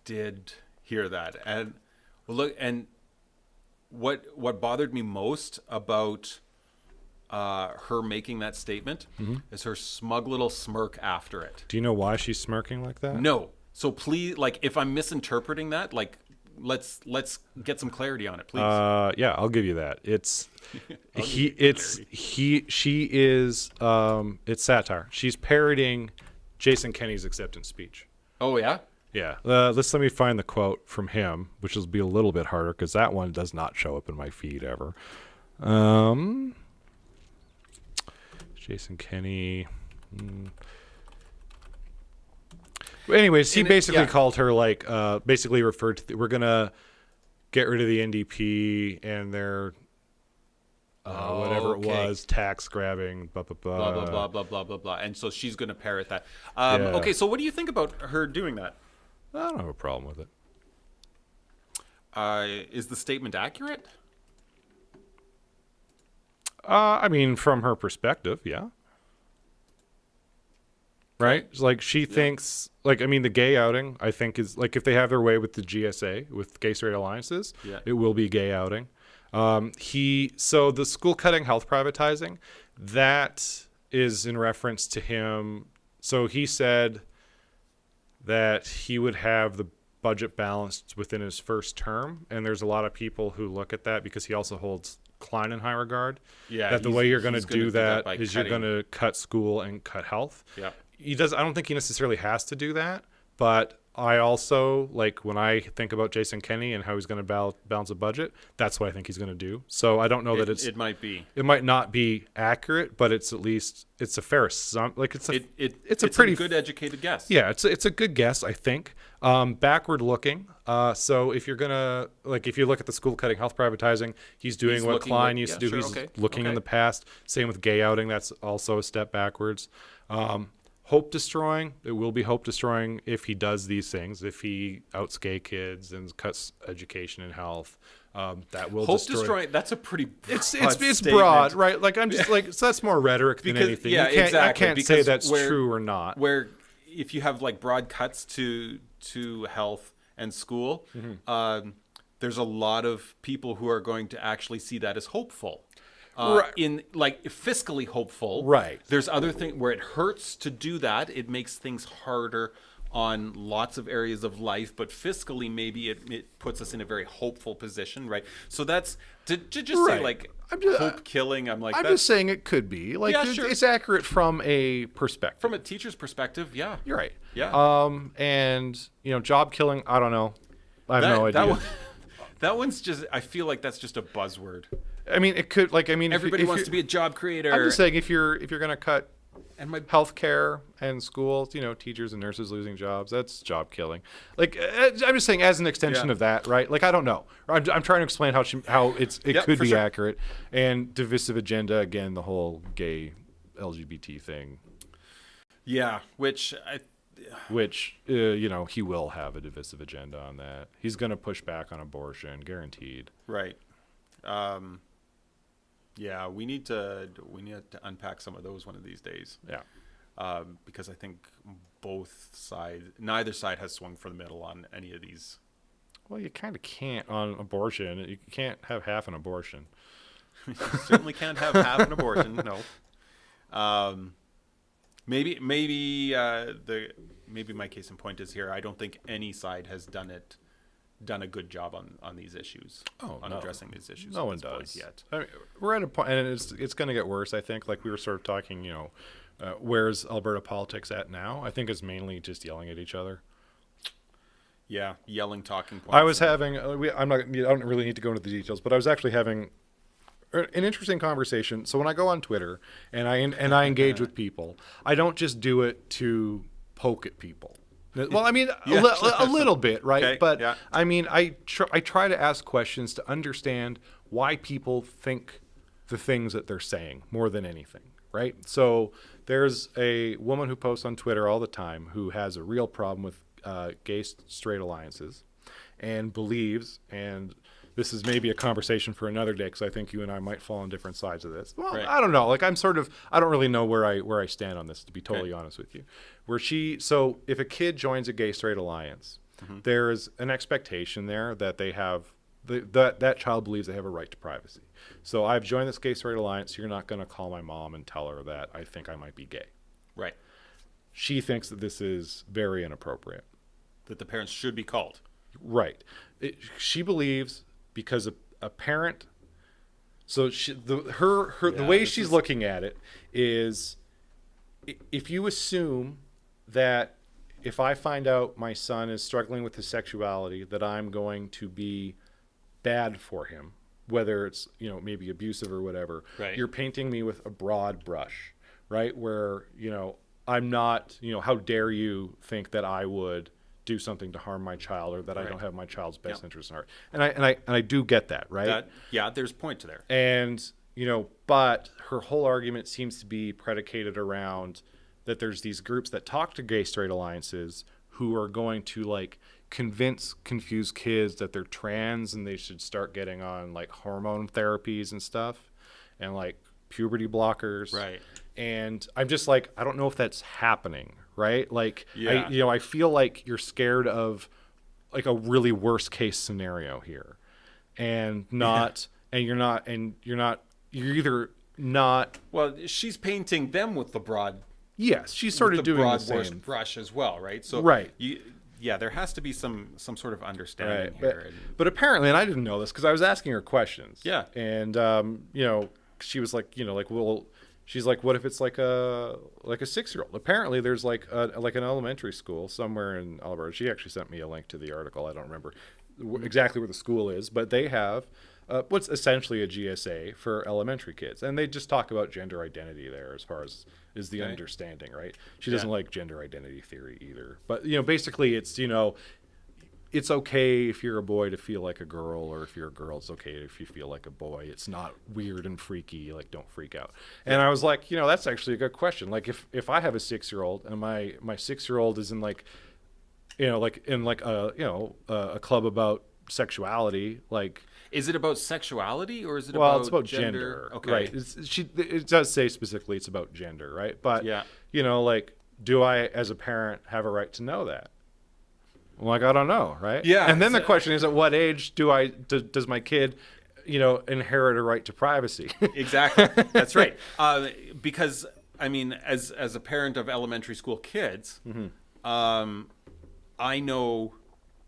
did hear that, and what bothered me most about her making that statement is her smug little smirk after it. Do you know why she's smirking like that? No. So please, like, if I'm misinterpreting that, like, let's get some clarity on it, please. Yeah, I'll give you that. It's satire. She's parroting Jason Kenney's acceptance speech. Oh yeah. Yeah. Let me find the quote from him, which will be a little bit harder because that one does not show up in my feed ever. Jason Kenney. Anyways, he basically called her like, basically referred to, we're going to get rid of the NDP and their, whatever it was, tax grabbing, blah, blah, blah. Blah, blah, blah, blah, blah, blah, blah. And so she's going to parrot that. Yeah. Okay, so what do you think about her doing that? I don't have a problem with it. Is the statement accurate? I mean, from her perspective, yeah. Right? Like, she thinks, like, I mean, the gay outing, I think, is, like, if they have their way with the GSA, with gay straight alliances, it will be gay outing. So the school cutting, health privatizing, that is in reference to him. So he said that he would have the budget balanced within his first term. And there's a lot of people who look at that because he also holds Klein in high regard. Yeah. That the way you're going to do that is you're going to cut school and cut health. Yeah. I don't think he necessarily has to do that, but I also, like, when I think about Jason Kenney and how he's going to balance a budget, that's what I think he's going to do. So I don't know that it might not be accurate, but it's at least, it's a fair sum. Like, it's a pretty good educated guess. Yeah, it's a good guess, I think. Backward looking. So if you're gonna, like, if you look at the school cutting, health privatizing, he's doing what Klein used to do. He's looking in the past. Same with gay outing. That's also a step backwards. Hope destroying. It will be hope destroying if he does these things. If he outs gay kids and cuts education and health, that will hope destroying. That's a pretty broad it's broad, right? Like, I'm just like, so that's more rhetoric than anything. Yeah, exactly. I can't say that's true or not. Where if you have like broad cuts to health and school, there's a lot of people who are going to actually see that as hopeful. Right. In like fiscally hopeful, right? There's other things where it hurts to do that. It makes things harder on lots of areas of life, but fiscally maybe it puts us in a very hopeful position, right? So that's to just say like hope killing. I'm just saying it could be like it's accurate from a perspective, from a teacher's perspective. Yeah, you're right. Yeah. And job killing. I don't know. I have no idea. That one's just. I feel like that's just a buzzword. I mean, it could, like, I mean, everybody wants to be a job creator. I'm just saying, if you're going to cut healthcare and schools, teachers and nurses losing jobs, that's job killing. Like, I'm just saying, as an extension of that, right? Like, I don't know. I'm trying to explain how it could be accurate. And divisive agenda, again, the whole gay LGBT thing. Yeah, which he will have a divisive agenda on that. He's going to push back on abortion, guaranteed. Right. Yeah, we need to unpack some of those one of these days. Yeah. Because I think neither side has swung for the middle on any of these. Well, you kind of can't on abortion. You can't have half an abortion. You certainly can't have half an abortion. No. Maybe my case in point is here. I don't think any side has done a good job on these issues. Addressing these issues. No one does yet. I mean, we're at a point, and it's going to get worse. I think. Like we were sort of talking, where's Alberta politics at now? I think it's mainly just yelling at each other. Yeah, yelling talking points. I was having. I don't really need to go into the details, but I was actually having an interesting conversation. So when I go on Twitter and I engage with people, I don't just do it to poke at people. Well, I mean, a little bit, right? Okay, but I mean, I try to ask questions to understand why people think the things that they're saying more than anything, right? So there's a woman who posts on Twitter all the time who has a real problem with gay straight alliances and believes, and this is maybe a conversation for another day because I think you and I might fall on different sides of this. Well, I don't know. Like I don't really know where I stand on this, to be totally honest with you. So if a kid joins a gay straight alliance, there's an expectation there that they have that child believes they have a right to privacy. So I've joined this gay straight alliance. You're not going to call my mom and tell her that I think I might be gay. Right. She thinks that this is very inappropriate. That the parents should be called. Right. She believes because a parent. So the way she's looking at it is, if you assume that if I find out my son is struggling with his sexuality, that I'm going to be bad for him, whether it's, you know, maybe abusive or whatever. Right. You're painting me with a broad brush, right? Where, you know, I'm not, you know, how dare you think that I would do something to harm my child, or that I don't have my child's best interest in heart. And I do get that, right? There's point to there. And, you know, but her whole argument seems to be predicated around that there's these groups that talk to gay straight alliances who are going to like convince confused kids that they're trans and they should start getting on like hormone therapies and stuff and like puberty blockers. Right. And I'm just like, I don't know if that's happening, right? Like, I feel like you're scared of like a really worst case scenario here, and you're either not. Well, she's painting them with the broad. Yes, she's sort of doing the same brush as well, right? So right. There has to be some sort of understanding right. here. But apparently, and I didn't know this because I was asking her questions. Yeah. And you know, she was like, you know, like, well, she's like, what if it's like a 6-year-old? Apparently, there's like an elementary school somewhere in Alberta. She actually sent me a link to the article. I don't remember exactly where the school is, but they have what's essentially a GSA for elementary kids, and they just talk about gender identity there as far as is the understanding, right? She doesn't like gender identity theory either, but you know, basically, it's, you know, it's okay if you're a boy to feel like a girl, or if you're a girl, it's okay if you feel like a boy. It's not weird and freaky. Like, don't freak out. And I was like, you know, that's actually a good question. Like, if I have a 6-year-old and my 6-year-old is in like, you know, like in like a, you know, a club about sexuality, like, is it about sexuality, or is it it's about gender. Okay. Right. It does say specifically it's about gender, right? But yeah, you know, like, do I as a parent have a right to know that? I'm like, I don't know, right? Yeah. And then the question is, at what age does my kid, you know, inherit a right to privacy? Exactly. That's right. Because I mean, as a parent of elementary school kids, I know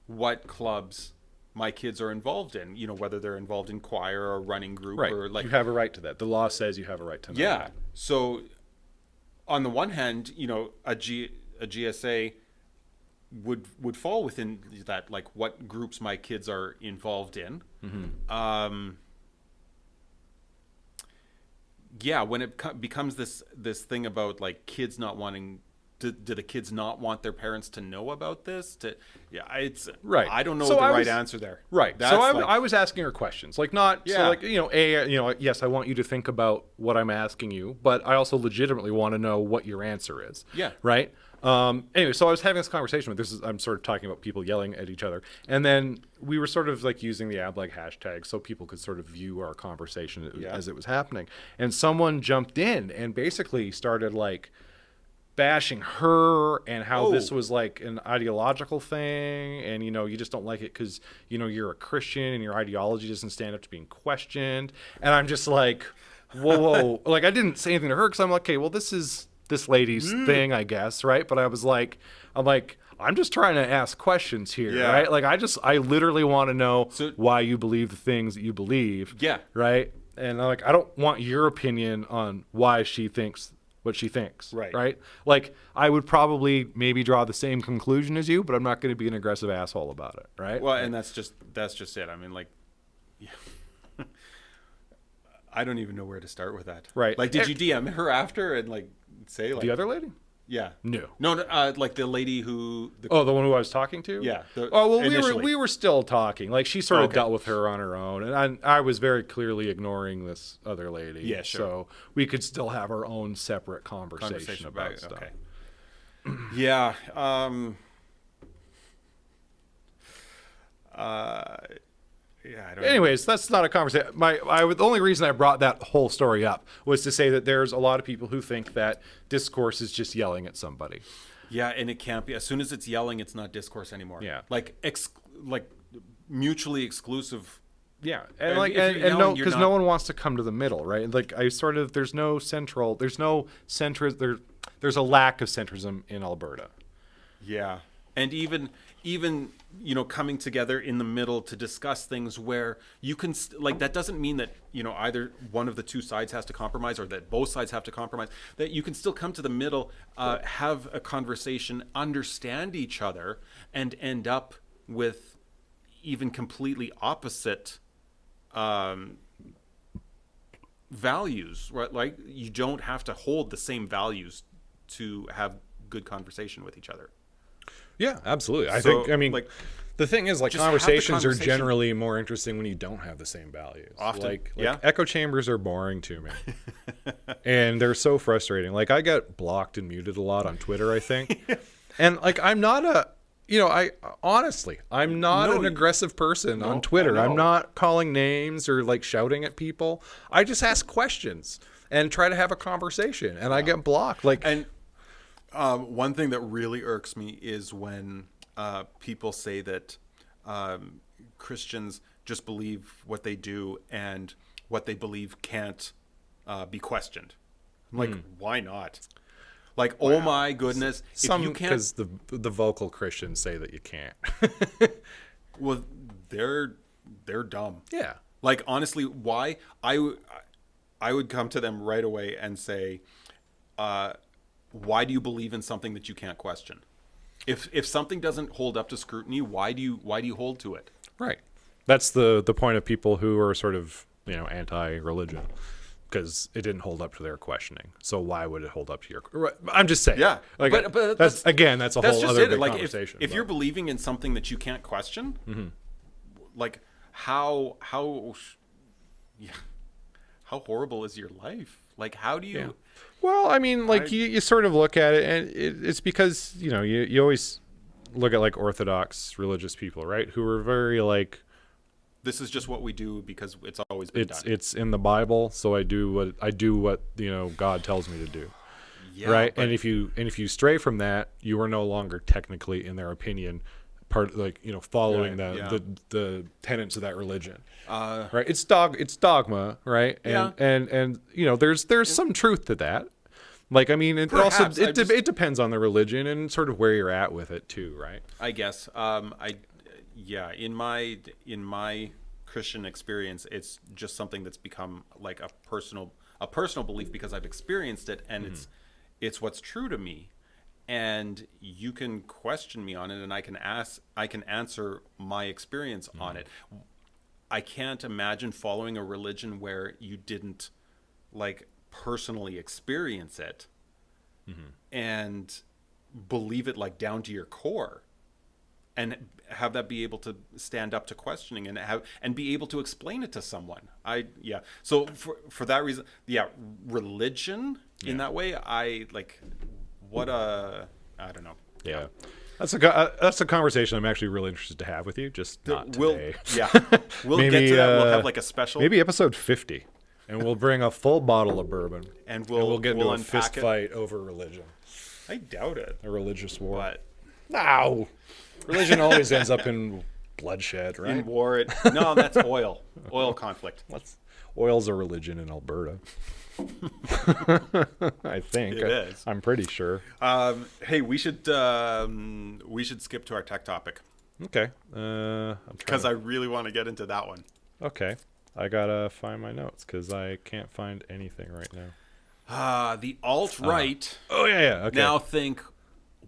what clubs my kids are involved in. You know, whether they're involved in choir or running group, right. or like, you have a right to that. The law says you have a right to know. Yeah. That. So, on the one hand, you know, a GSA would fall within that, like what groups my kids are involved in. When it becomes this thing about like kids not wanting, do the kids not want their parents to know about this? It's right. I don't know the right answer there. Right. That's so I was asking her questions, like not so like, you know, yes, I want you to think about what I'm asking you, but I also legitimately want to know what your answer is. Yeah. Right. Anyway, so I was having this conversation with I'm sort of talking about people yelling at each other, and then we were sort of like using the ableg hashtag so people could sort of view our conversation as it was happening. And someone jumped in and basically started like bashing her and how this was like an ideological thing, and you know, you just don't like it because, you know, you're a Christian and your ideology doesn't stand up to being questioned. And I'm just like, whoa. Like, I didn't say anything to her because I'm like, okay, well, this is this lady's thing, I guess, right? But I'm just trying to ask questions here, right? Like, I literally want to know why you believe the things that you believe, right? And I'm like, I don't want your opinion on why she thinks what she thinks, right? Like, I would probably maybe draw the same conclusion as you, but I'm not going to be an aggressive asshole about it, right? Well, and that's just it. I mean, like, I don't even know where to start with that. Right. Like, did you DM her after and like say like the other lady? Yeah. No. Like the lady who. The one who I was talking to. Yeah. We were still talking. Like, she sort of dealt with her on her own, and I was very clearly ignoring this other lady. Yeah, sure. So we could still have our own separate conversation about stuff. Okay. Yeah. Anyways, that's not a conversation. The only reason I brought that whole story up was to say that there's a lot of people who think that discourse is just yelling at somebody. Yeah, and it can't be. As soon as it's yelling, it's not discourse anymore. Yeah, like mutually exclusive. Yeah, and like no, because no one wants to come to the middle, right? Like, there's a lack of centrism in Alberta. Yeah. And even coming together in the middle to discuss things where you can like, that doesn't mean that either one of the two sides has to compromise or that both sides have to compromise. That you can still come to the middle, have a conversation, understand each other, and end up with even completely opposite values, right? Like, you don't have to hold the same values to have good conversation with each other. Yeah, absolutely. I So, think, like, the thing is, like, just have the conversations are conversation. generally more interesting when you don't have the same values. Often, Like yeah. echo chambers are boring to me. And they're so frustrating. Like, I get blocked and muted a lot on Twitter, I think. And, like, I'm not I'm not an aggressive person on Twitter. I'm not calling names or, like, shouting at people. I just ask questions and try to have a conversation, and I get blocked. Like, And one thing that really irks me is when people say that Christians just believe what they do and what they believe can't be questioned. I'm like, why not? Like, oh my goodness, if you can't, because the vocal Christians say that you can't. well, they're dumb. Yeah. Like, honestly, why? I would come to them right away and say, why do you believe in something that you can't question? If something doesn't hold up to scrutiny, why do you hold to it? Right. That's the point of people who are sort of, anti-religion, because it didn't hold up to their questioning. So why would it hold up to your? I'm just saying. Yeah. Like, But that's a that's whole just other it. big Like, conversation. if you're believing in something that you can't question, like, how horrible is your life? Like, how do you? Yeah. Well, I mean, like, you sort of look at it, and it's because you always look at, like, Orthodox religious people, right? Who are very, like, This is just what we do because it's always been done. it's in the Bible, so I do what God tells me to do. Yeah, right. but- And if you stray from that, you are no longer technically, in their opinion, following Right, yeah. the tenets of that religion. Right. It's dogma, right? And Yeah. there's some truth to that. Like, I mean, it Perhaps, it depends on the religion and sort of where you're at with it too, right? I guess. In my Christian experience, it's just something that's become like a personal belief because I've experienced it, and it's what's true to me. And you can question me on it, and I can answer my experience on it. I can't imagine following a religion where you didn't, like, personally experience it and believe it, like, down to your core, and have that be able to stand up to questioning and be able to explain it to someone. So for that reason, religion in that way, I don't know. Yeah. That's a conversation I'm actually really interested to have with you. Just not today. We'll Maybe, get to that. We'll have like a special, maybe episode 50, and we'll bring a full bottle of bourbon, and we'll get into a unpack fist it. fight over religion, I doubt it. a religious war. But No, religion always ends up in bloodshed, right? in war, no, that's oil conflict. Oil's a religion in Alberta. I think It is. I'm pretty sure. Hey, we should skip to our tech topic Okay. because I really want to get into that one. Okay. I gotta find my notes because I can't find anything right now. The alt-right Oh yeah. Okay. now think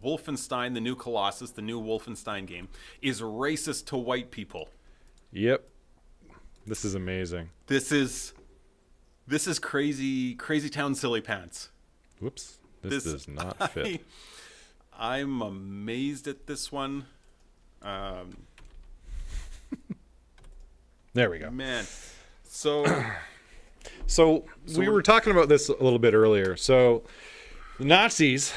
Wolfenstein, the new Colossus, the new Wolfenstein game, is racist to white people. Yep. This is amazing. This is crazy town silly pants. Whoops. This does not fit. I'm amazed at this one. There we go. Man. So We were talking about this a little bit earlier. So the Nazis,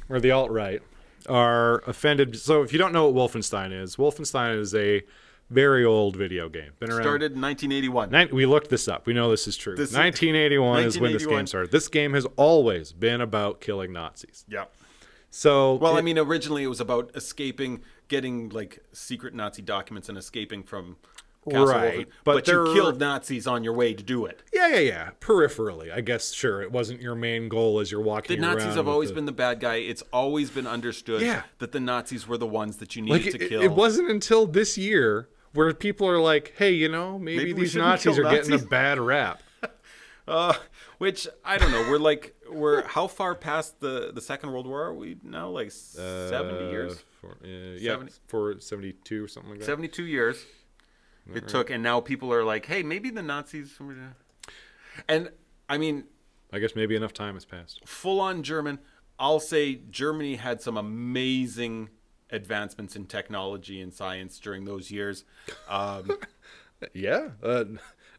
or the alt-right, are offended. So if you don't know what Wolfenstein is a very old video game. Been around. started in 1981. We looked this up. We know this is true. 1981 is when this game started. This game has always been about killing Nazis. Yeah. So Well, I mean, originally it was about escaping, getting like secret Nazi documents and escaping from Castle Right, Wolfen, but but you they're- killed Nazis on your way to do it. Yeah. Peripherally, I guess. Sure, it wasn't your main goal as you're walking The around. Nazis have with always been the bad guy. It's always been understood Yeah. that the Nazis were the ones that you needed like to it, kill. it wasn't until this year where people are like, hey, maybe Maybe we these shouldn't Nazis kill are getting a Nazis. bad rap. Which I don't know. We're how far past the Second World War are we now? Like 70 years, Yeah, 70. for 72 or something like that. 72 years. It took, and now people are like, hey, maybe the Nazis. And I mean, I guess maybe enough time has passed. full on German. I'll say Germany had some amazing advancements in technology and science during those years. Yeah,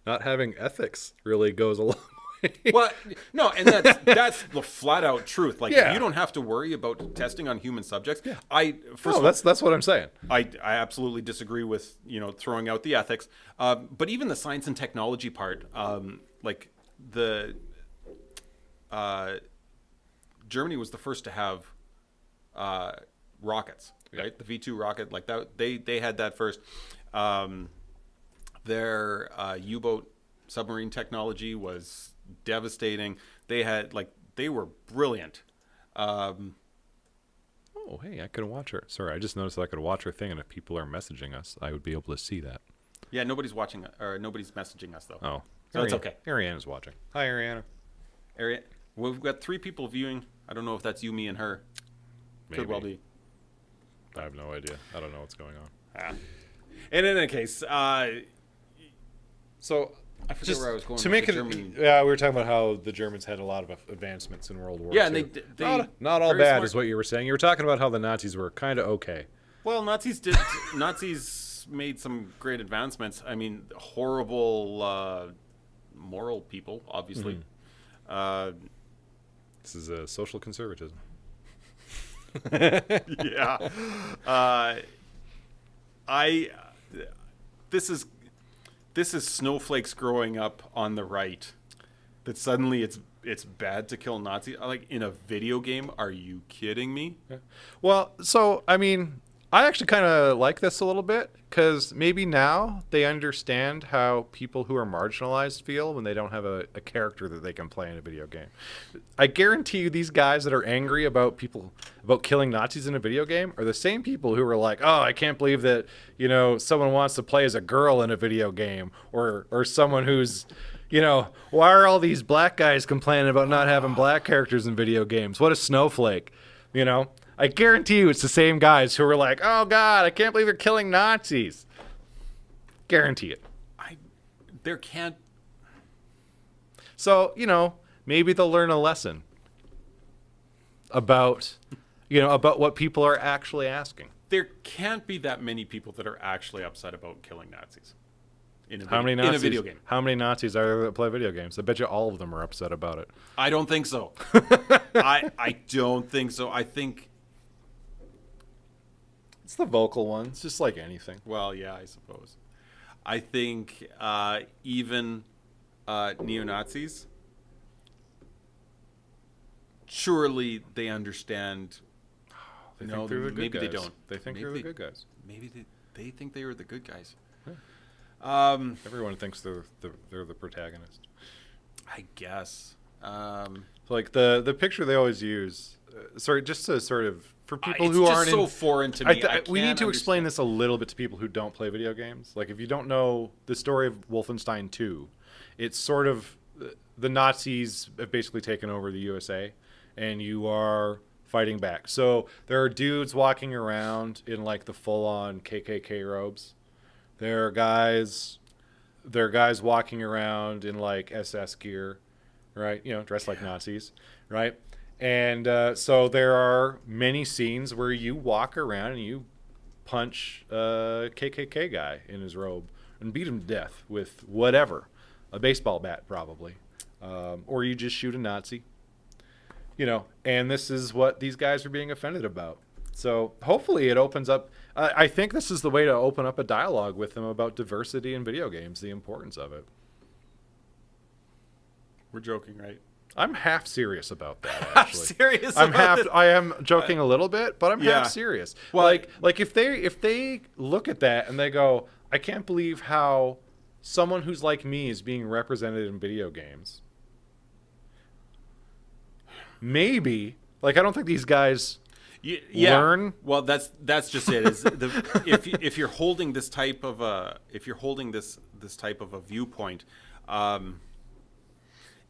not having ethics really goes a long way. Well, no, and that's the flat out truth. Like, Yeah. you don't have to worry about testing on human subjects. Yeah. First of all, that's what I'm saying. I absolutely disagree with throwing out the ethics, but even the science and technology part, like the Germany was the first to have rockets, right? The V2 rocket, like that, they had that first. Their U-boat submarine technology was devastating. They were brilliant. Oh, hey, I could watch her. Sorry, I just noticed that I could watch her thing, and if people are messaging us, I would be able to see that. Yeah, nobody's watching or nobody's messaging us though. Oh, So it's okay. Ariana's watching. Hi, Ariana. Area. We've got 3 people viewing. I don't know if that's you, me, and her. Maybe. Could well be. I have no idea. I don't know what's going on. And in any case, So I forget just where I was going to with make the it, Germany. yeah, we were talking about how the Germans had a lot of advancements in World War II. Yeah, and they not all very bad smart. is what you were saying. You were talking about how the Nazis were kind of okay. Well, Nazis made some great advancements. I mean, horrible moral people, obviously. This is social conservatism. Yeah. This is snowflakes growing up on the right. That suddenly it's bad to kill Nazis. Like in a video game? Are you kidding me? Yeah. Well, so I mean, I actually kind of like this a little bit because maybe now they understand how people who are marginalized feel when they don't have a character that they can play in a video game. I guarantee you, these guys that are angry about killing Nazis in a video game are the same people who are like, "Oh, I can't believe that someone wants to play as a girl in a video game," or someone who's why are all these black guys complaining about not having black characters in video games? What a snowflake, I guarantee you it's the same guys who are like, oh, God, I can't believe they're killing Nazis. Guarantee it. There can't... So, maybe they'll learn a lesson about what people are actually asking. There can't be that many people that are actually upset about killing Nazis. In a video game. How many Nazis are there that play video games? I bet you all of them are upset about it. I don't think so. I don't think so. I think... It's the vocal ones, just like anything. Well, yeah, I suppose. I think even neo-Nazis, surely they understand. They think they're the good maybe guys. they don't. They think they're the good guys. Maybe they think they are the good guys. Everyone thinks they're the protagonist. I guess. Like the picture they always use. Sorry, just to sort of for people It's who just aren't so foreign to me. we need to explain this a little bit to people who don't play video games. Like if you don't know the story of Wolfenstein 2, it's sort of the Nazis have basically taken over the USA, and you are fighting back. So there are dudes walking around in like the full-on KKK robes. There are guys walking around in like SS gear, right? Dressed like Nazis, right? And so there are many scenes where you walk around and you punch a KKK guy in his robe and beat him to death with whatever, a baseball bat probably, or you just shoot a Nazi, and this is what these guys are being offended about. So hopefully it opens up. I think this is the way to open up a dialogue with them about diversity in video games, the importance of it. We're joking, right? I'm half serious about that. I'm Actually, serious I'm about half. it. I am joking a little bit, but I'm Yeah. half serious. Well, like if they look at that and they go, I can't believe how someone who's like me is being represented in video games. Maybe, like, I don't think these guys learn. Well, that's just it. Is if you're holding this type of a type of a viewpoint,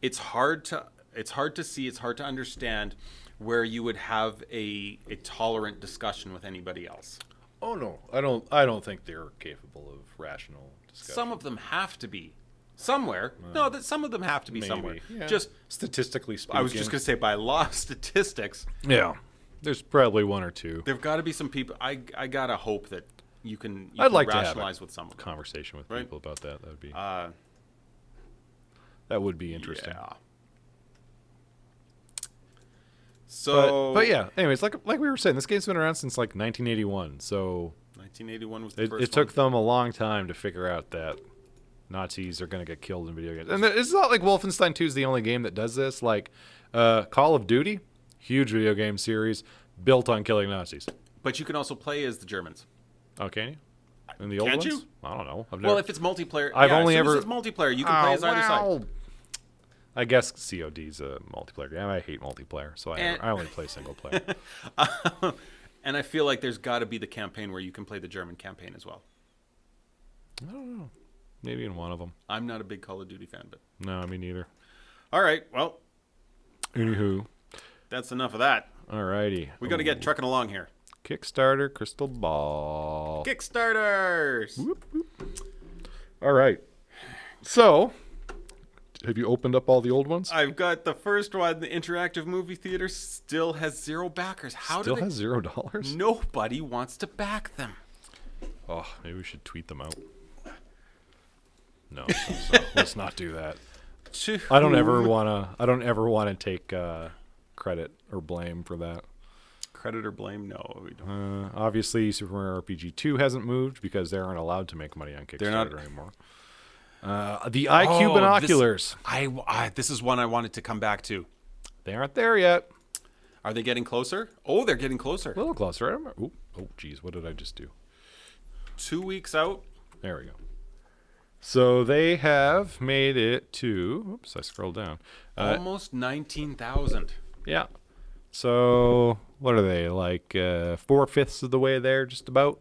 it's hard to see, it's hard to understand where you would have a tolerant discussion with anybody else. Oh no, I don't think they're capable of rational discussion. Some of them have to be somewhere. No, that some of them have to be Maybe, somewhere. yeah. Just Statistically speaking. I was just going to say, by law of statistics, Yeah. There's probably one or two. there've got to be some people. I got to hope that you can I'd like to have rationalize with some of them. Conversation with Right. people about that. That would be interesting. Yeah. So, But yeah, anyways, like we were saying, this game's been around since like 1981. So 1981 was the it first took one. them a long time to figure out that Nazis are going to get killed in video games. And it's not like Wolfenstein 2 is the only game that does this. Like Call of Duty, huge video game series built on killing Nazis. But you can also play as the Germans. Oh, can you? In the old Can't ones? you? I don't know. Well, if it's multiplayer, I've yeah, only as soon as ever- it's multiplayer. You can play as either side. I guess COD's a multiplayer game. I hate multiplayer, so I only play single player. And I feel like there's got to be the campaign where you can play the German campaign as well. I don't know. Maybe in one of them. I'm not a big Call of Duty fan, but No, me neither. all right. Well, Anywho. that's enough of that. Alrighty. We got to get trucking along here. Kickstarter Crystal Ball. Kickstarters. All right. So, have you opened up all the old ones? I've got the first one. The interactive movie theater still has 0 backers. How Still do they? has $0? Nobody wants to back them. Oh, maybe we should tweet them out. No, let's not do that. I don't ever wanna take credit or blame for that. Credit or blame? No, we don't. Obviously, Super Mario RPG 2 hasn't moved because they aren't allowed to make money on Kickstarter They're not anymore. The IQ binoculars. This is one I wanted to come back to. They aren't there yet. Are they getting closer? Oh, they're getting closer. A little closer. I don't remember. Oh, geez, what did I just do? 2 weeks out. There we go. So they have made it to. Oops, I scrolled down. Almost 19,000. Yeah. So what are they, like 4/5 of the way there? Just about.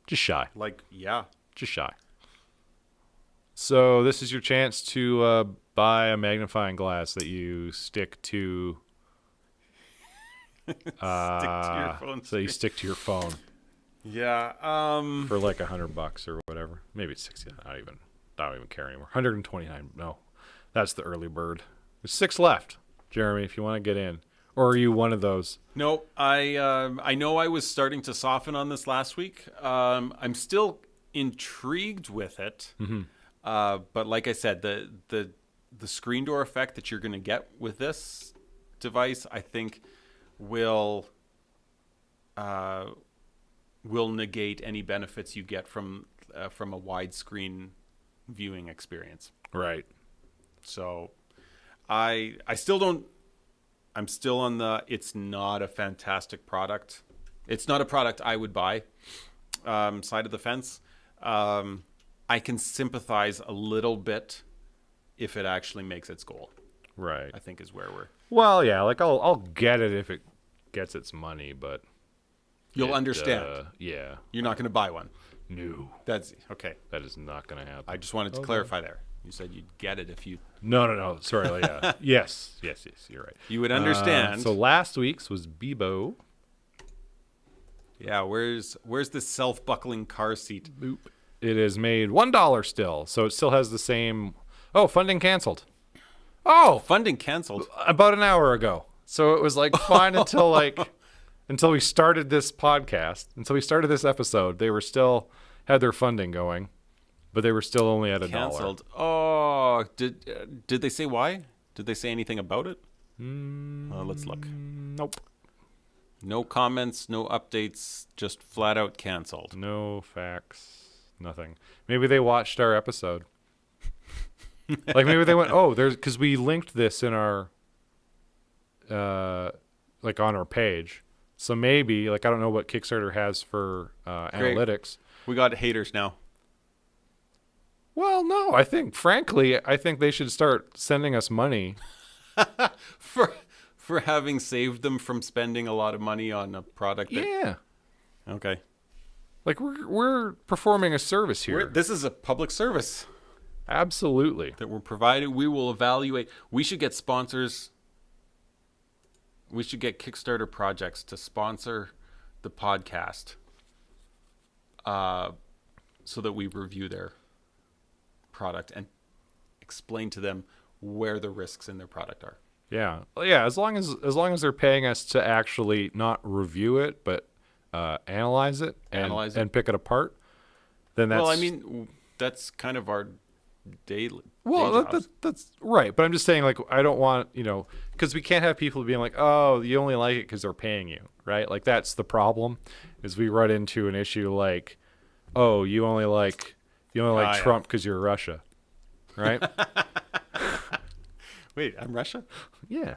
Just shy. Yeah. Just shy. So this is your chance to buy a magnifying glass that you stick to. Stick to your phone. So you stick to your phone Yeah. for like $100 or whatever. Maybe it's 60. I don't even care anymore. 129. No, that's the early bird. There's 6 left, Jeremy. If you want to get in, or are you one of those? No, I know I was starting to soften on this last week. I'm still intrigued with it. Mm-hmm. But like I said, the screen door effect that you're going to get with this device, I think, will negate any benefits you get from a widescreen viewing experience. Right. So, I still don't. I'm still on the. It's not a fantastic product. It's not a product I would buy. Side of the fence. I can sympathize a little bit if it actually makes its goal. Right. I think is where we're. Well, yeah. Like I'll get it if it gets its money, but You'll understand. Yeah. You're not going to buy one. No. That's okay. That is not going to happen. I just wanted to clarify there. You said you'd get it if you. No. Sorry. Yeah. yes. You're right. You would understand. So last week's was Bebo. Yeah. Where's the self-buckling car seat? Boop. It is made $1 still, so it still has the same. Oh, funding canceled. Oh, Funding canceled. about an hour ago. So it was like fine until we started this podcast. Until we started this episode, they were still had their funding going, but they were still only at $1. Canceled. Oh, did they say why? Did they say anything about it? Let's look. Nope. No comments, no updates, just flat out canceled. No facts. Nothing. Maybe they watched our episode. Like maybe they went, oh, there's because we linked this in our like on our page. So maybe like I don't know what Kickstarter has for Great. analytics. We got haters now. Well, no, I think frankly, I think they should start sending us money. For having saved them from spending a lot of money on a product. Yeah. Okay. Like we're performing a service here. This is a public service Absolutely. that we're providing. We will evaluate. We should get sponsors. We should get Kickstarter projects to sponsor the podcast, so that we review their product and explain to them where the risks in their product are. Yeah. Well, yeah, as long as they're paying us to actually not review it but analyze it and pick it apart, then that's Well, I mean, that's kind of our daily. well, day jobs. that's right. But I'm just saying, like, I don't want, because we can't have people being like, oh, you only like it because they're paying you, right? Like, that's the problem, is we run into an issue like, oh, you only like yeah. Trump because you're Russia, right? Wait, I'm Russia? Yeah.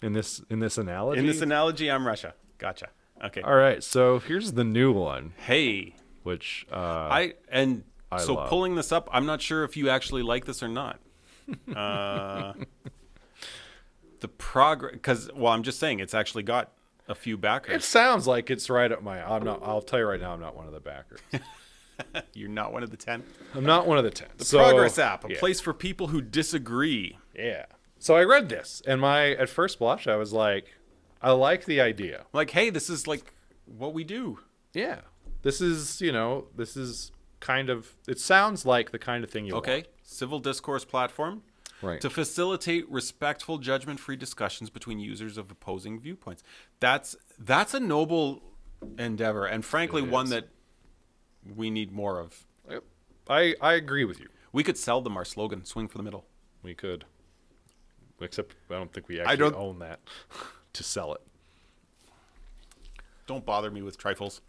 In this analogy. In this analogy, I'm Russia. Gotcha. Okay. All right. So here's the new one, Hey, which I love. pulling this up, I'm not sure if you actually like this or not. The progress, because I'm just saying it's actually got a few it backers. sounds like it's right up my. I'll tell you right now, I'm not one of the backers. You're not one of the 10. I'm not one of the 10. The Progress app, a yeah. place for people who disagree. Yeah. So I read this, and at first blush, I was like, I like the idea. Like, hey, this is like what we do. Yeah. This is kind of, it sounds like the kind of thing you Okay, want. civil discourse platform Right. to facilitate respectful, judgment-free discussions between users of opposing viewpoints. That's a noble endeavor, and frankly, It one is. that we need more of. I agree with you. We could sell them our slogan, "Swing for the middle." We could. Except I don't think we actually own that to sell it. Don't bother me with trifles.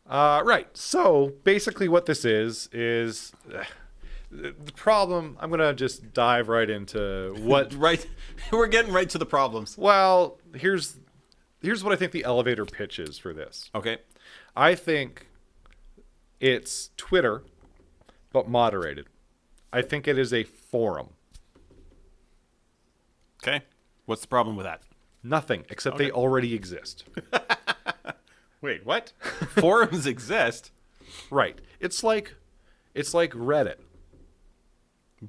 Right. So basically what this is the problem, I'm going to just dive right into what... Right, we're getting right to the problems. Well, here's what I think the elevator pitch is for this. Okay. I think it's Twitter, but moderated. I think it is a forum. Okay. What's the problem with that? Nothing, except they already exist. Wait, what? Forums exist, Right. It's like Reddit.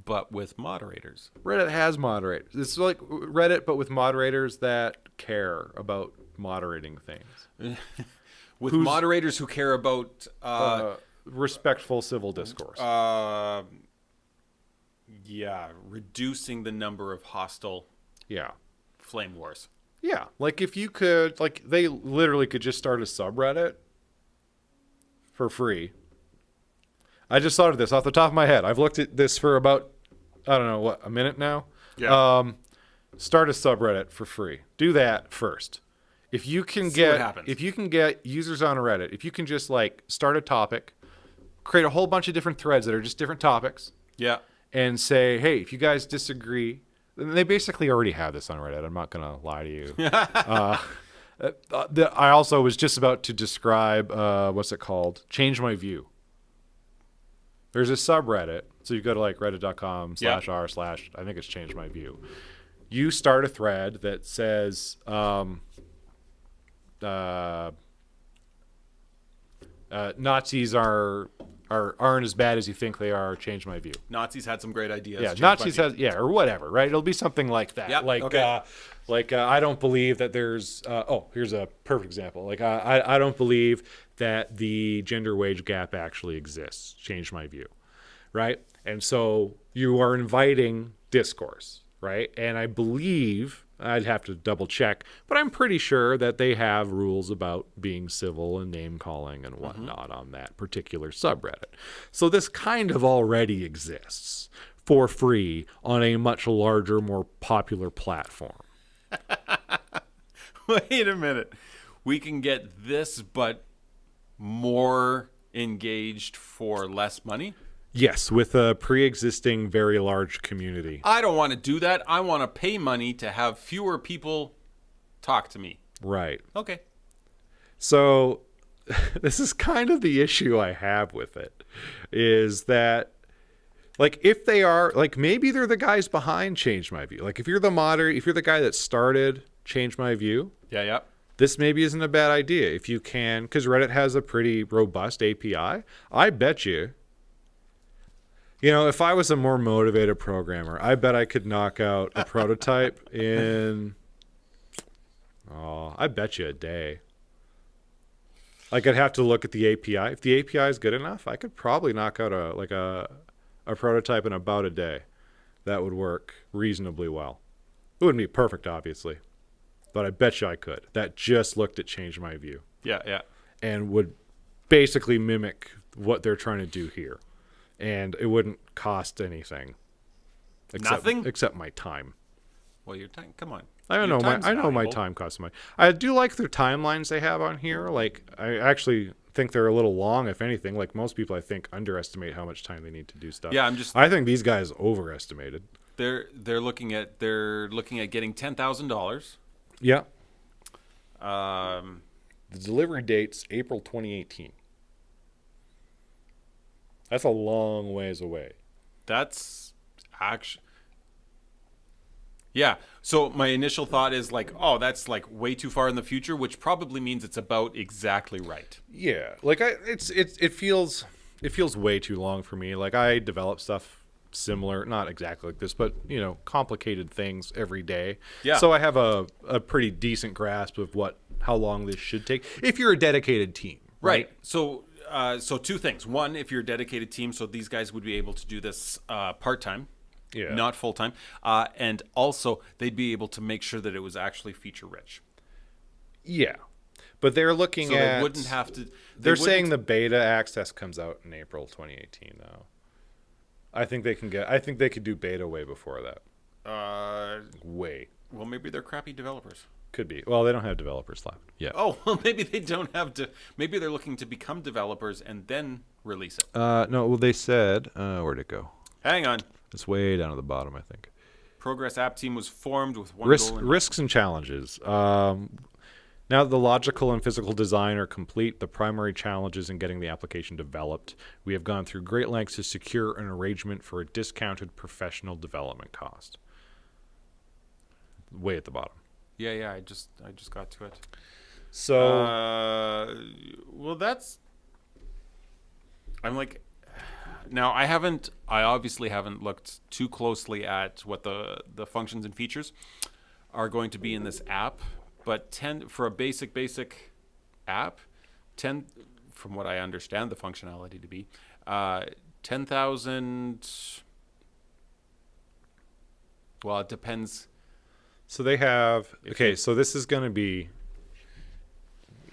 but with moderators. Reddit has moderators. It's like Reddit, but with moderators that care about moderating things. With moderators who care about Respectful civil discourse. reducing the number of hostile Yeah. flame wars. Yeah. Like if you could, like they literally could just start a subreddit for free. I just thought of this off the top of my head. I've looked at this for about, I don't know, a minute now? Yeah. Start a subreddit for free. Do that first. If you can See what happens. if you can get users on Reddit, if you can just like start a topic, create a whole bunch of different threads that are just different topics, Yeah. and say, hey, if you guys disagree, and they basically already have this on Reddit. I'm not going to lie to you. I also was just about to describe, what's it called? Change My View. There's a subreddit. So you go to like reddit.com/r/ I think it's Change My View. You start a thread that says, Nazis aren't as bad as you think they are. Change my view. Nazis had some great ideas. Yeah, Changed Nazis my view. or whatever, right? It'll be something like that. Yep, Like, okay. I don't believe that there's. Here's a perfect example. Like, I don't believe that the gender wage gap actually exists. Change my view, right? And so you are inviting discourse, right? And I believe. I'd have to double check, but I'm pretty sure that they have rules about being civil and name calling and whatnot on that particular subreddit. So this kind of already exists for free on a much larger, more popular platform. Wait a minute. We can get this, but more engaged for less money? Yes, with a pre-existing very large community. I don't want to do that. I want to pay money to have fewer people talk to me. Right. Okay. So this is kind of the issue I have with it, is that, like, if they are, like, maybe they're the guys behind Change My View. Like, if you're the guy that started Change My View, Yeah. this maybe isn't a bad idea. If you can, because Reddit has a pretty robust API, I bet you, if I was a more motivated programmer, I bet I could knock out a prototype in, I bet you a day. Like, I'd have to look at the API. If the API is good enough, I could probably knock out a prototype in about a day. That would work reasonably well. It wouldn't be perfect, obviously, but I bet you I could. That just looked at Change My View. Yeah. And would basically mimic what they're trying to do here. And it wouldn't cost anything. Nothing? Except my time. Well, your time. Come on. I know my time costs money. I do like their timelines they have on here. Like, I actually think they're a little long, if anything. Like, most people, I think, underestimate how much time they need to do stuff. Yeah, I think these guys overestimated. They're looking at getting $10,000. Yeah. Um, The delivery date's April 2018. That's a long ways away. That's actually. Yeah. So my initial thought is like, oh, that's like way too far in the future, which probably means it's about exactly right. Yeah, like it feels way too long for me. Like, I develop stuff similar, not exactly like this, but complicated things every day. Yeah. So I have a pretty decent grasp of how long this should take if you're a dedicated team. Right. So two things. One, if you're a dedicated team, so these guys would be able to do this part-time. Yeah. Not full-time. And also, they'd be able to make sure that it was actually feature-rich. Yeah. But they're looking so at... they wouldn't have to... They're saying the beta access comes out in April 2018, though. I think they could do beta way before that. Way. Well, maybe they're crappy developers. Could be. Well, they don't have developers left. Yeah. Oh, well, maybe they don't have to... Maybe they're looking to become developers and then release it. No, well, they said... where'd it go? Hang on. It's way down at the bottom, I think. Progress app team was formed with one goal. Risks and challenges. Now that the logical and physical design are complete, the primary challenge is in getting the application developed. We have gone through great lengths to secure an arrangement for a discounted professional development cost. Way at the bottom. Yeah. I just got to it. So, well, that's. I'm like. Now, I obviously haven't looked too closely at what the functions and features are going to be in this app, but for a basic app, from what I understand the functionality to be, 10,000, well, it depends. So they have, so this is going to be,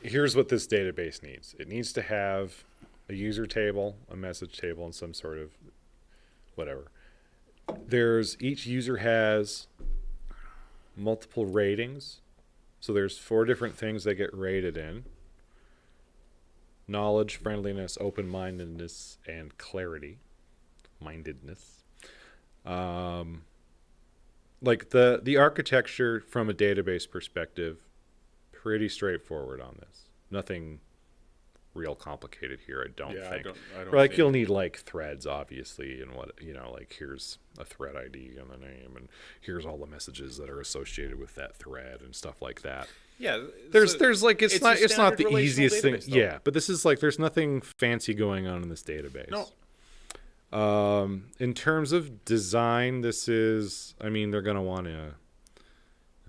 here's what this database needs. It needs to have a user table, a message table, and some sort of whatever. Each user has multiple ratings. So there's 4 different things they get rated in: knowledge, friendliness, open-mindedness, and clarity. Mindedness. Like the architecture from a database perspective, pretty straightforward on this. Nothing real complicated here, I don't think. I don't like think. You'll need like threads, obviously, and like here's a thread ID and the name, and here's all the messages that are associated with that thread and stuff like that. Yeah, there's like it's not the easiest thing. Though. Yeah, but this is like there's nothing fancy going on in this database. No. In terms of design, this is, they're gonna want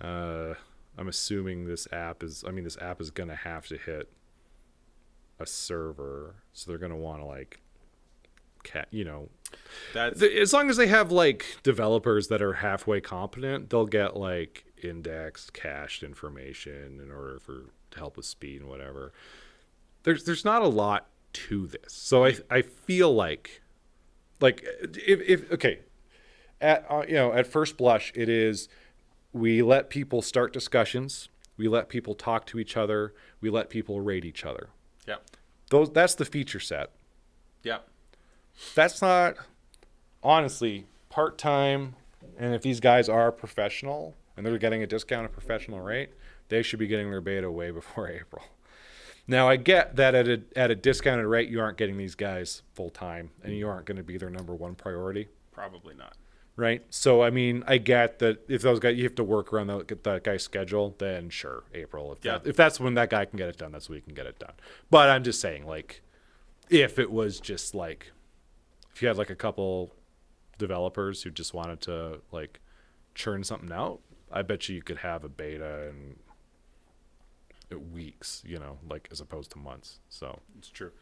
to. I'm assuming this app is going to have to hit a server, so they're going to want to as long as they have like developers that are halfway competent, they'll get like indexed, cached information in order to help with speed and whatever. There's not a lot to this, so I feel like if at first blush it is, we let people start discussions, we let people talk to each other, we let people rate each other. Yeah. That's the feature set. Yeah. That's not, honestly, part-time. And if these guys are professional and they're getting a discounted professional rate, they should be getting their beta way before April. Now, I get that at a discounted rate, you aren't getting these guys full-time and you aren't going to be their number one priority. Probably not. Right? So, I mean, I get that if those guys, you have to work around that guy's schedule, then sure, April. If that's when that guy can get it done, that's when he can get it done. But I'm just saying, like, if it was just like, if you had like a couple developers who just wanted to like churn something out, I bet you could have a beta in weeks, like as opposed to months. So It's true.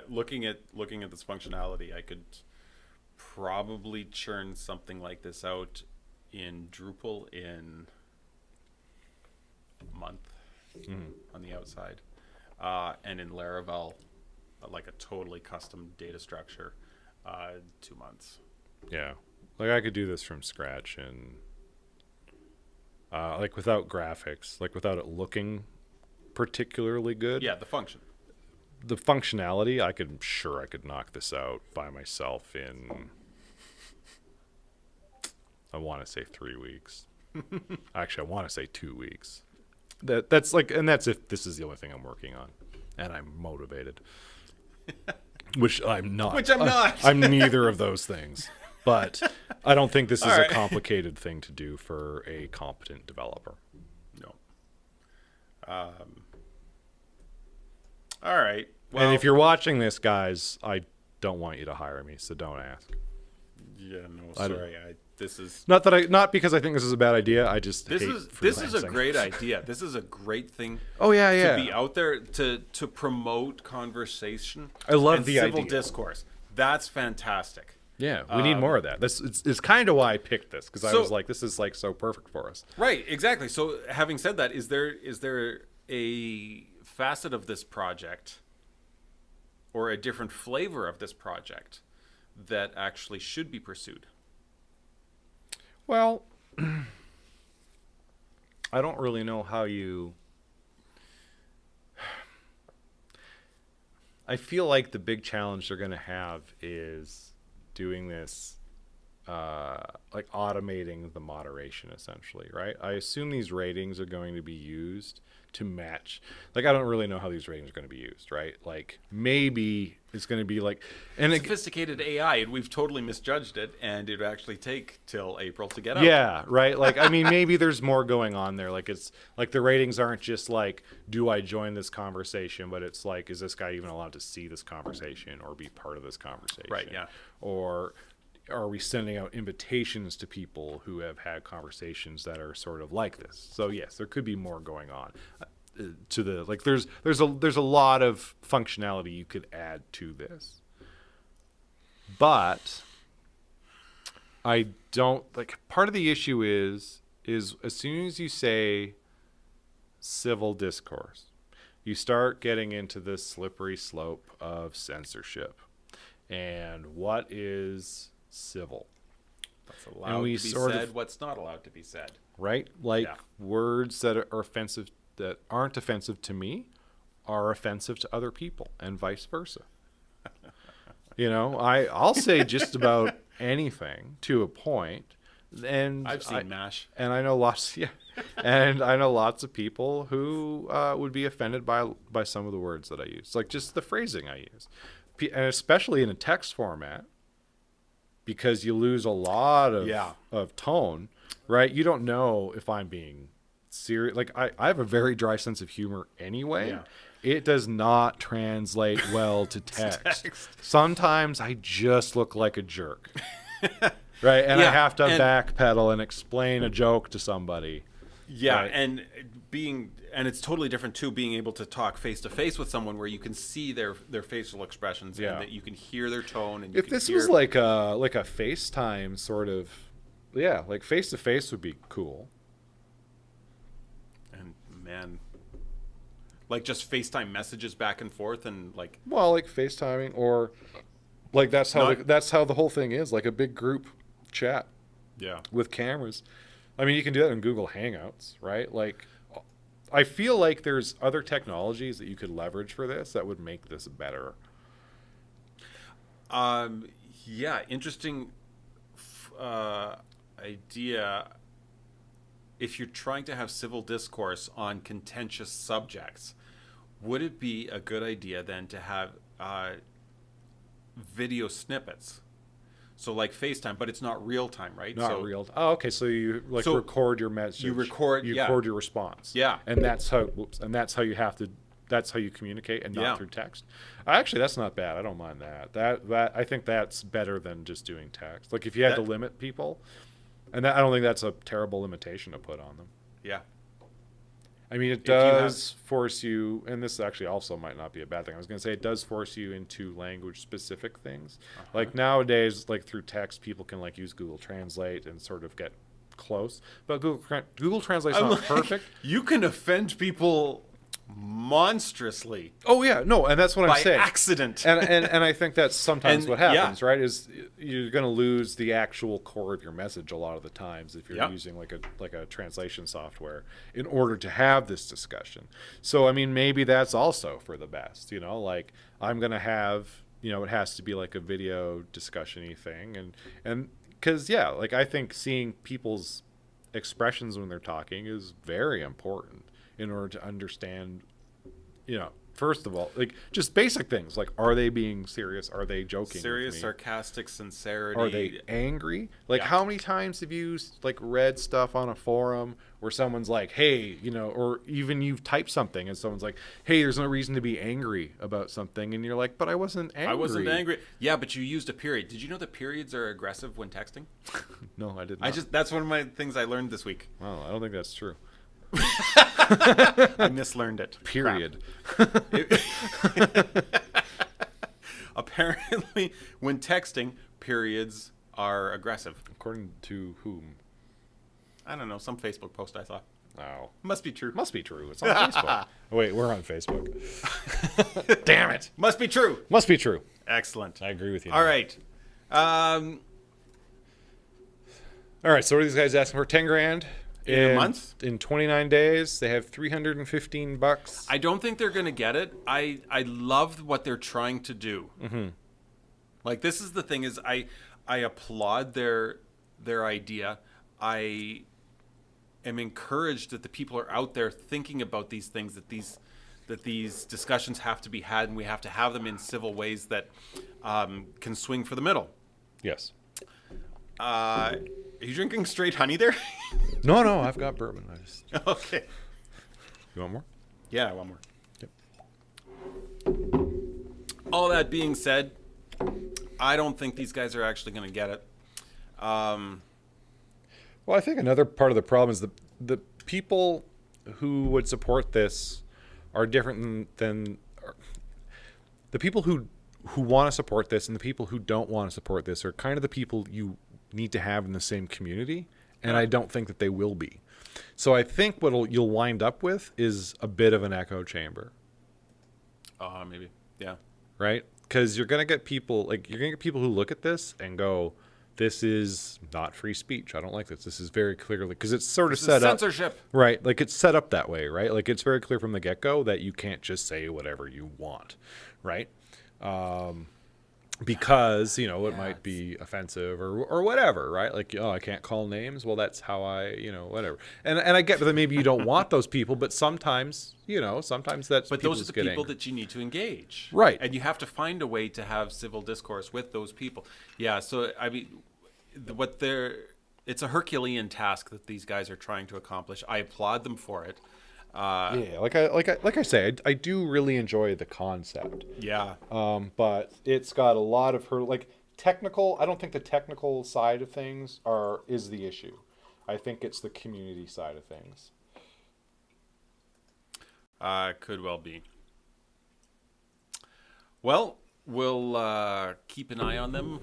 Looking at this functionality, I could probably churn something like this out in Drupal in a month on the outside, and in Laravel, like a totally custom data structure, 2 months. yeah, like I could do this from scratch and like without graphics, like without it looking particularly good. Yeah, the function. The functionality, I could knock this out by myself in, I want to say 3 weeks. Actually, I want to say 2 weeks. That's if this is the only thing I'm working on and I'm motivated. Which I'm not. Which I'm not. I'm neither of those things. But I don't think this is a complicated thing to do for a competent developer. No. All right. Well, And if you're watching this, guys, I don't want you to hire me, so don't ask. Yeah, no, sorry. This is Not because I think this is a bad idea. I just this hate is freelancing. a great idea. This is a great thing. Oh yeah. To be out there to promote conversation. I love and the civil idea. discourse. That's fantastic. Yeah, we need more of that. This is kind of why I picked this, because I was like, this is like so perfect for us. Right, exactly. So, having said that, is there a facet of this project or a different flavor of this project that actually should be pursued? Well, I don't really know how you. I feel like the big challenge they're going to have is doing this, like automating the moderation, essentially, right? I assume these ratings are going to be used to match. Like, I don't really know how these ratings are going to be used, right? Like, maybe it's going to be like Sophisticated AI, and we've totally misjudged it, and it would actually take till April to get out. Yeah, right. Like, I mean, maybe there's more going on there. Like, it's like the ratings aren't just like, do I join this conversation? But it's like, is this guy even allowed to see this conversation or be part of this conversation? Right, yeah. Or are we sending out invitations to people who have had conversations that are sort of like this? So yes, there could be more going on. To the like, there's a lot of functionality you could add to this, but I don't like. Part of the issue is as soon as you say civil discourse, you start getting into this slippery slope of censorship. And what is civil? What's allowed to be said, what's not allowed to be said. Right? Like words that are offensive, that aren't offensive to me, are offensive to other people, and vice versa. I'll say just about anything to a point. And I've seen MASH. And I know lots, and I know lots of people who would be offended by some of the words that I use, like just the phrasing I use, and especially in a text format, because you lose a lot of tone, right? You don't know if I'm being serious. Like I have a very dry sense of humor anyway. Yeah. It does not translate well to text. Sometimes I just look like a jerk. Right, and I have to backpedal and explain a joke to somebody. Yeah, right? and it's totally different too, being able to talk face to face with someone where you can see their facial expressions and that you can hear their tone. And if this was like a FaceTime sort of, like face to face would be cool. And man, like just FaceTime messages back and forth and like. Well, like FaceTiming, or like that's how the whole thing is, like a big group chat. Yeah. With cameras. I mean, you can do that in Google Hangouts, right? Like, I feel like there's other technologies that you could leverage for this that would make this better. Yeah, interesting idea. If you're trying to have civil discourse on contentious subjects, would it be a good idea then to have video snippets? So like FaceTime, but it's not real time, right? Not real. Oh, okay. So you record your message. You record your response. Yeah. And that's how. And that's how you have to. That's how you communicate, and not through text. Actually, that's not bad. I don't mind that. That I think that's better than just doing text. Like if you had to limit people, and I don't think that's a terrible limitation to put on them. Yeah. I mean, it does force you, and this actually also might not be a bad thing. I was going to say it does force you into language-specific things. Like nowadays, like through text, people can like use Google Translate and sort of get close. But Google Translate's not perfect. You can offend people monstrously. Oh yeah, no, and that's what I'm saying. By accident. and I think that's sometimes what happens, right? Is you're going to lose the actual core of your message a lot of the times if you're using like a translation software in order to have this discussion. So I mean, maybe that's also for the best. Like I'm going to have, it has to be like a video discussion-y thing, and because like I think seeing people's expressions when they're talking is very important in order to understand, first of all, like just basic things like, are they being serious? Are they joking? Serious, sarcastic, sincerity. Are they angry? Like how many times have you like read stuff on a forum where someone's like, hey, or even you've typed something and someone's like, hey, there's no reason to be angry about something. And you're like, but I wasn't angry. I wasn't angry. Yeah, but you used a period. Did you know that periods are aggressive when texting? No, I did not. That's one of my things I learned this week. Well, I don't think that's true. I mislearned it. Period. Apparently, when texting, periods are aggressive. According to whom? I don't know. Some Facebook post I saw. Oh. Must be true. Must be true. It's on Facebook. Oh, wait, we're on Facebook. Damn it. Must be true. Must be true. Excellent. I agree with you. All right. All right, so what are these guys asking for? 10 grand? In a month? In 29 days, they have $315. I don't think they're going to get it. I love what they're trying to do. Mm-hmm. Like, this is the thing is I applaud their idea. I am encouraged that the people are out there thinking about these things, that these discussions have to be had, and we have to have them in civil ways that can swing for the middle. Yes. Are you drinking straight honey there? No, I've got bourbon. Okay. You want more? Yeah, I want more. Yep. All that being said, I don't think these guys are actually going to get it. Well, I think another part of the problem is the people who would support this are different than the people who want to support this, and the people who don't want to support this are kind of the people you need to have in the same community, and I don't think that they will be. So I think what you'll wind up with is a bit of an echo chamber. Maybe. Yeah. Right? Because you're going to get people who look at this and go, this is not free speech. I don't like this. This is very clearly, because it's sort of set up. Censorship. Right. Like it's set up that way, right? Like it's very clear from the get-go that you can't just say whatever you want. Right? Because, it might be offensive or whatever, right? Like, I can't call names. Well, that's how I, whatever. And I get that maybe you don't want those people, but sometimes, sometimes that's. But those are the people that you need to engage. Right. And you have to find a way to have civil discourse with those people. Yeah. So, I mean, it's a Herculean task that these guys are trying to accomplish. I applaud them for it. Like I say, I do really enjoy the concept. Yeah. But it's got a lot of technical. I don't think the technical side of things is the issue. I think it's the community side of things. Could well be. Well, we'll keep an eye on them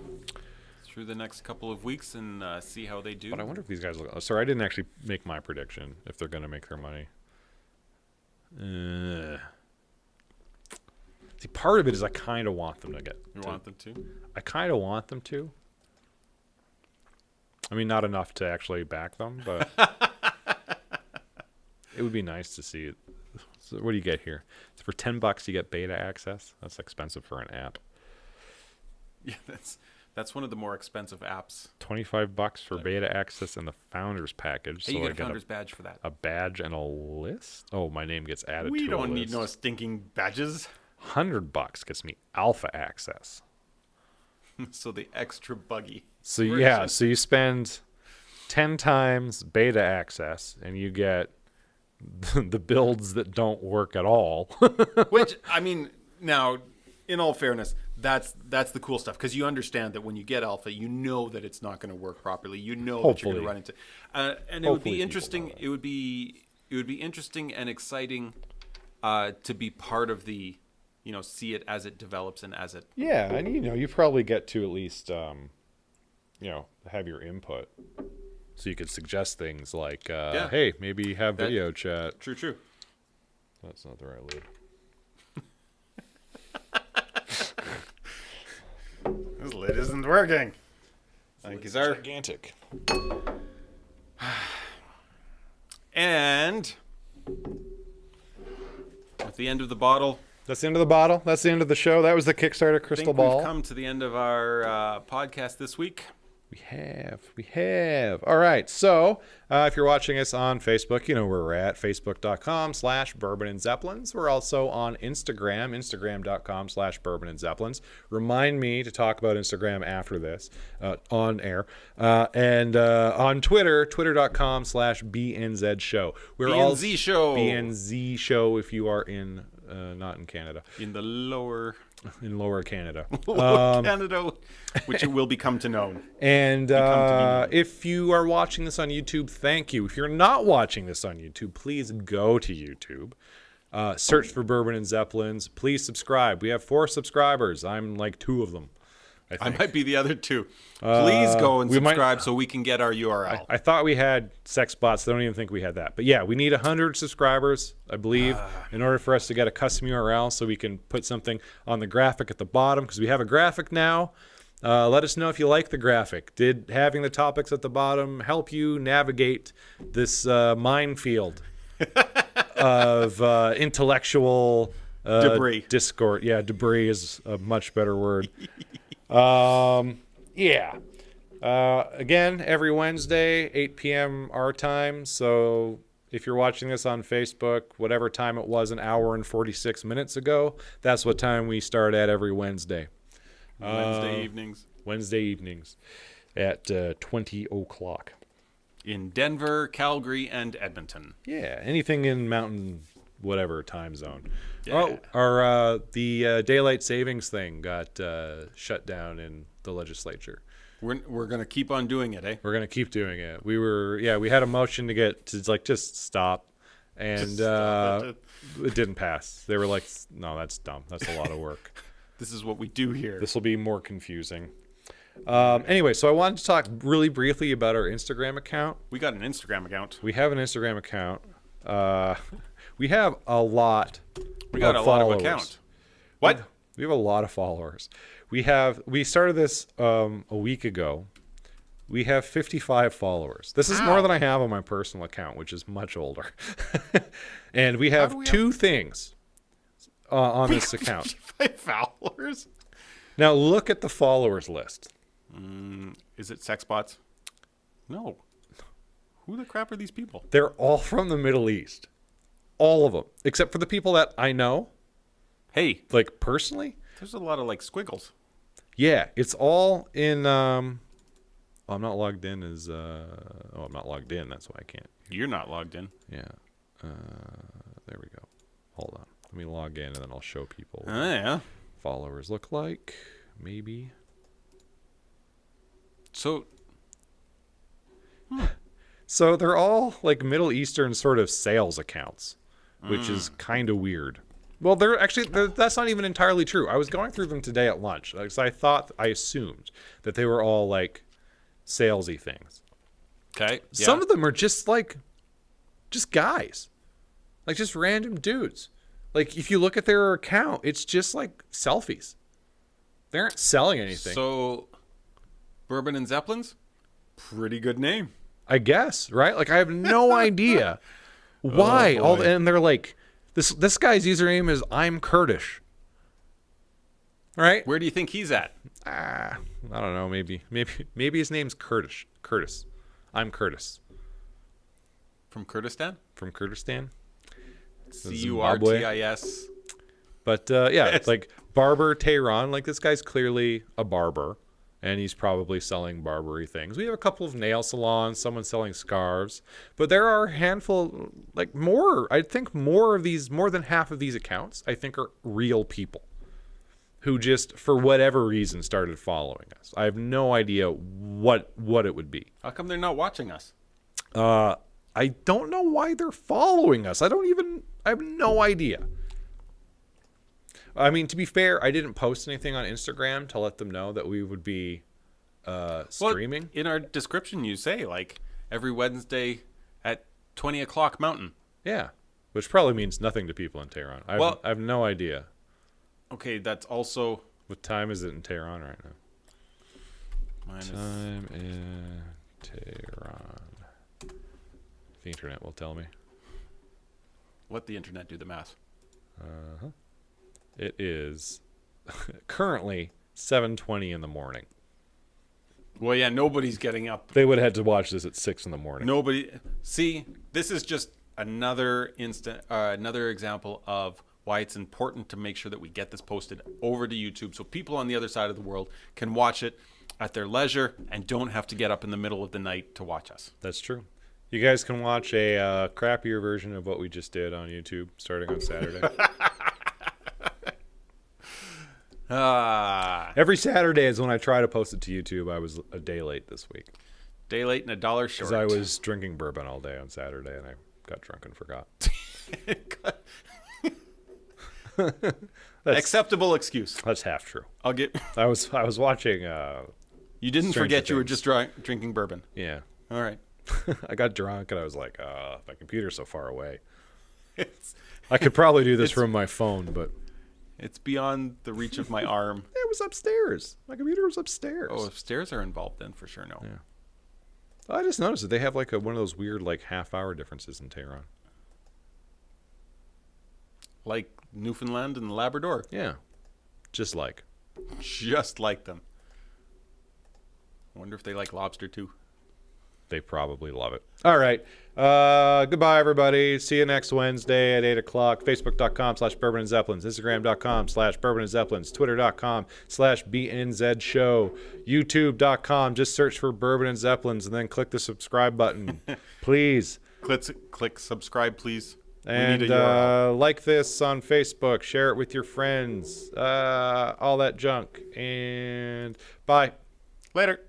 through the next couple of weeks and see how they do. But I wonder if these guys look. Sorry, I didn't actually make my prediction if they're going to make their money. See, part of it is I kind of want them to get. You want them to? I kind of want them to. I mean, not enough to actually back them, but it would be nice to see it. So what do you get here? So for $10 you get beta access. That's expensive for an app. Yeah, That's one of the more expensive apps. $25 for beta access and the founders package. Hey, So you I get a founder's badge for that. a badge and a list. Oh, my name gets added to We a don't need list. no stinking badges. $100 gets me alpha access. So the extra buggy. So version. yeah, so you spend 10 times beta access and you get the builds that don't work at all. Which, I mean, now, in all fairness, that's the cool stuff, because you understand that when you get alpha, you know that it's not going to work properly. You know that you're going to run into, and it would be interesting. It would be interesting and exciting to be part of the, see it as it develops and as it. Yeah, and you probably get to at least have your input, so you could suggest things like, hey, maybe have video chat. True. That's not the right lid. This lid isn't working. Thank you, sir. Gigantic. And at the end of the bottle, That's the end of the bottle. That's the end of the show. That was the Kickstarter I crystal think ball. we've come to the end of our podcast this week. We have. All right. So if you're watching us on Facebook, you know where we're at, facebook.com/Bourbon and Zeppelins. We're also on Instagram, instagram.com/Bourbon and Zeppelins. Remind me to talk about Instagram after this on air. And on Twitter, twitter.com/BNZ show. We're BNZ show. BNZ show if you are not in Canada. In the lower Canada. Canada, which it will become to known. And if you are watching this on YouTube, thank you. If you're not watching this on YouTube, please go to YouTube. Search for Bourbon and Zeppelins. Please subscribe. We have 4 subscribers. I'm like 2 of them, I I think. might be the other 2. Please go and we might- subscribe so we can get our URL. I thought we had sex bots. I don't even think we had that. But yeah, we need 100 subscribers, I believe, in order for us to get a custom URL so we can put something on the graphic at the bottom, because we have a graphic now. Let us know if you like the graphic. Did having the topics at the bottom help you navigate this minefield of intellectual Debris. discord? Yeah, debris is a much better word. Yeah. Again, every Wednesday, 8 p.m. our time. So if you're watching this on Facebook, whatever time it was an hour and 46 minutes ago, that's what time we start at every Wednesday. Wednesday evenings. Wednesday evenings at 20 o'clock. In Denver, Calgary, and Edmonton. Yeah, anything in mountain whatever time zone. Yeah. The daylight savings thing got shut down in the legislature. We're going to keep on doing it, eh? We're gonna keep doing it. We had a motion to get to just stop, and Just stop it. it didn't pass. They were like, no, that's dumb. That's a lot of work. This is what we do here. This will be more confusing. Anyway, so I wanted to talk really briefly about our Instagram account. We got an Instagram account. We have an Instagram account. We have a lot. We got of a followers. lot of account. What? We have a lot of followers. We started this a week ago. We have 55 followers. This is more than I have on my personal account, which is much older. And we have 2 things on this account. 55 followers? Now look at the followers list. Is it sex bots? No. Who the crap are these people? They're all from the Middle East. All of them, except for the people that I know, Hey, like personally. there's a lot of like squiggles. Yeah, it's all in. I'm not logged in as. I'm not logged in. That's why I can't. You're not logged in. Yeah. There we go. Hold on. Let me log in and then I'll show people what Yeah. followers look like. Maybe. So they're all like Middle Eastern sort of sales accounts, which is kind of weird. Well, that's not even entirely true. I was going through them today at lunch. So I assumed that they were all like salesy things. Okay. Yeah. Some of them are just guys, like just random dudes. Like if you look at their account, it's just like selfies. They aren't selling anything. So, Bourbon and Zeppelins? Pretty good name. I guess, right? Like I have no idea why. boy. And they're like, this guy's username is I'm Kurdish. right? Where do you think he's at? I don't know. Maybe his name's Curtis. Curtis. I'm Curtis. From Kurdistan? From Kurdistan. Curtis. But yeah, like Barber Tehran, like this guy's clearly a barber, and he's probably selling Barbary things. We have a couple of nail salons, someone selling scarves, but there are a handful, like more. I think more than half of these accounts, I think, are real people who just, for whatever reason, started following us. I have no idea what it would be. How come they're not watching us? I don't know why they're following us. I have no idea. I mean, to be fair, I didn't post anything on Instagram to let them know that we would be streaming. Well, in our description, you say, like, every Wednesday at 20 o'clock Mountain. Yeah, which probably means nothing to people in Tehran. I have no idea. Okay, that's also... What time is it in Tehran right now? Time in Tehran. The internet will tell me. Let the internet do the math. Uh-huh. It is currently 7:20 in the morning. Well, yeah, nobody's getting up. They would have had to watch this at 6 in the morning. Nobody. See, this is just another example of why it's important to make sure that we get this posted over to YouTube so people on the other side of the world can watch it at their leisure and don't have to get up in the middle of the night to watch us. That's true. You guys can watch a crappier version of what we just did on YouTube starting on Saturday. Every Saturday is when I try to post it to YouTube. I was a day late this week. Day late and $1 short. Because I was drinking bourbon all day on Saturday and I got drunk and forgot. Acceptable excuse. That's half true. I'll get. I was watching. You didn't Stranger forget you were Things. just drinking bourbon. Yeah. All right. I got drunk and I was like, my computer's so far away. I could probably do this from my phone, but it's beyond the reach of my arm. It was upstairs. My computer was upstairs. Oh, if stairs are involved, then for sure no. Yeah. I just noticed that they have like one of those weird like half-hour differences in Tehran. Like Newfoundland and Labrador. Yeah. Just like them. I wonder if they like lobster too. They probably love it. All right. Goodbye, everybody. See you next Wednesday at 8 o'clock. Facebook.com/Bourbon and Zeppelins. Instagram.com/Bourbon and Zeppelins. Twitter.com/BNZ Show. YouTube.com. Just search for Bourbon and Zeppelins and then click the subscribe button. Please. Click subscribe, please. And like this on Facebook. Share it with your friends. All that junk. And bye. Later.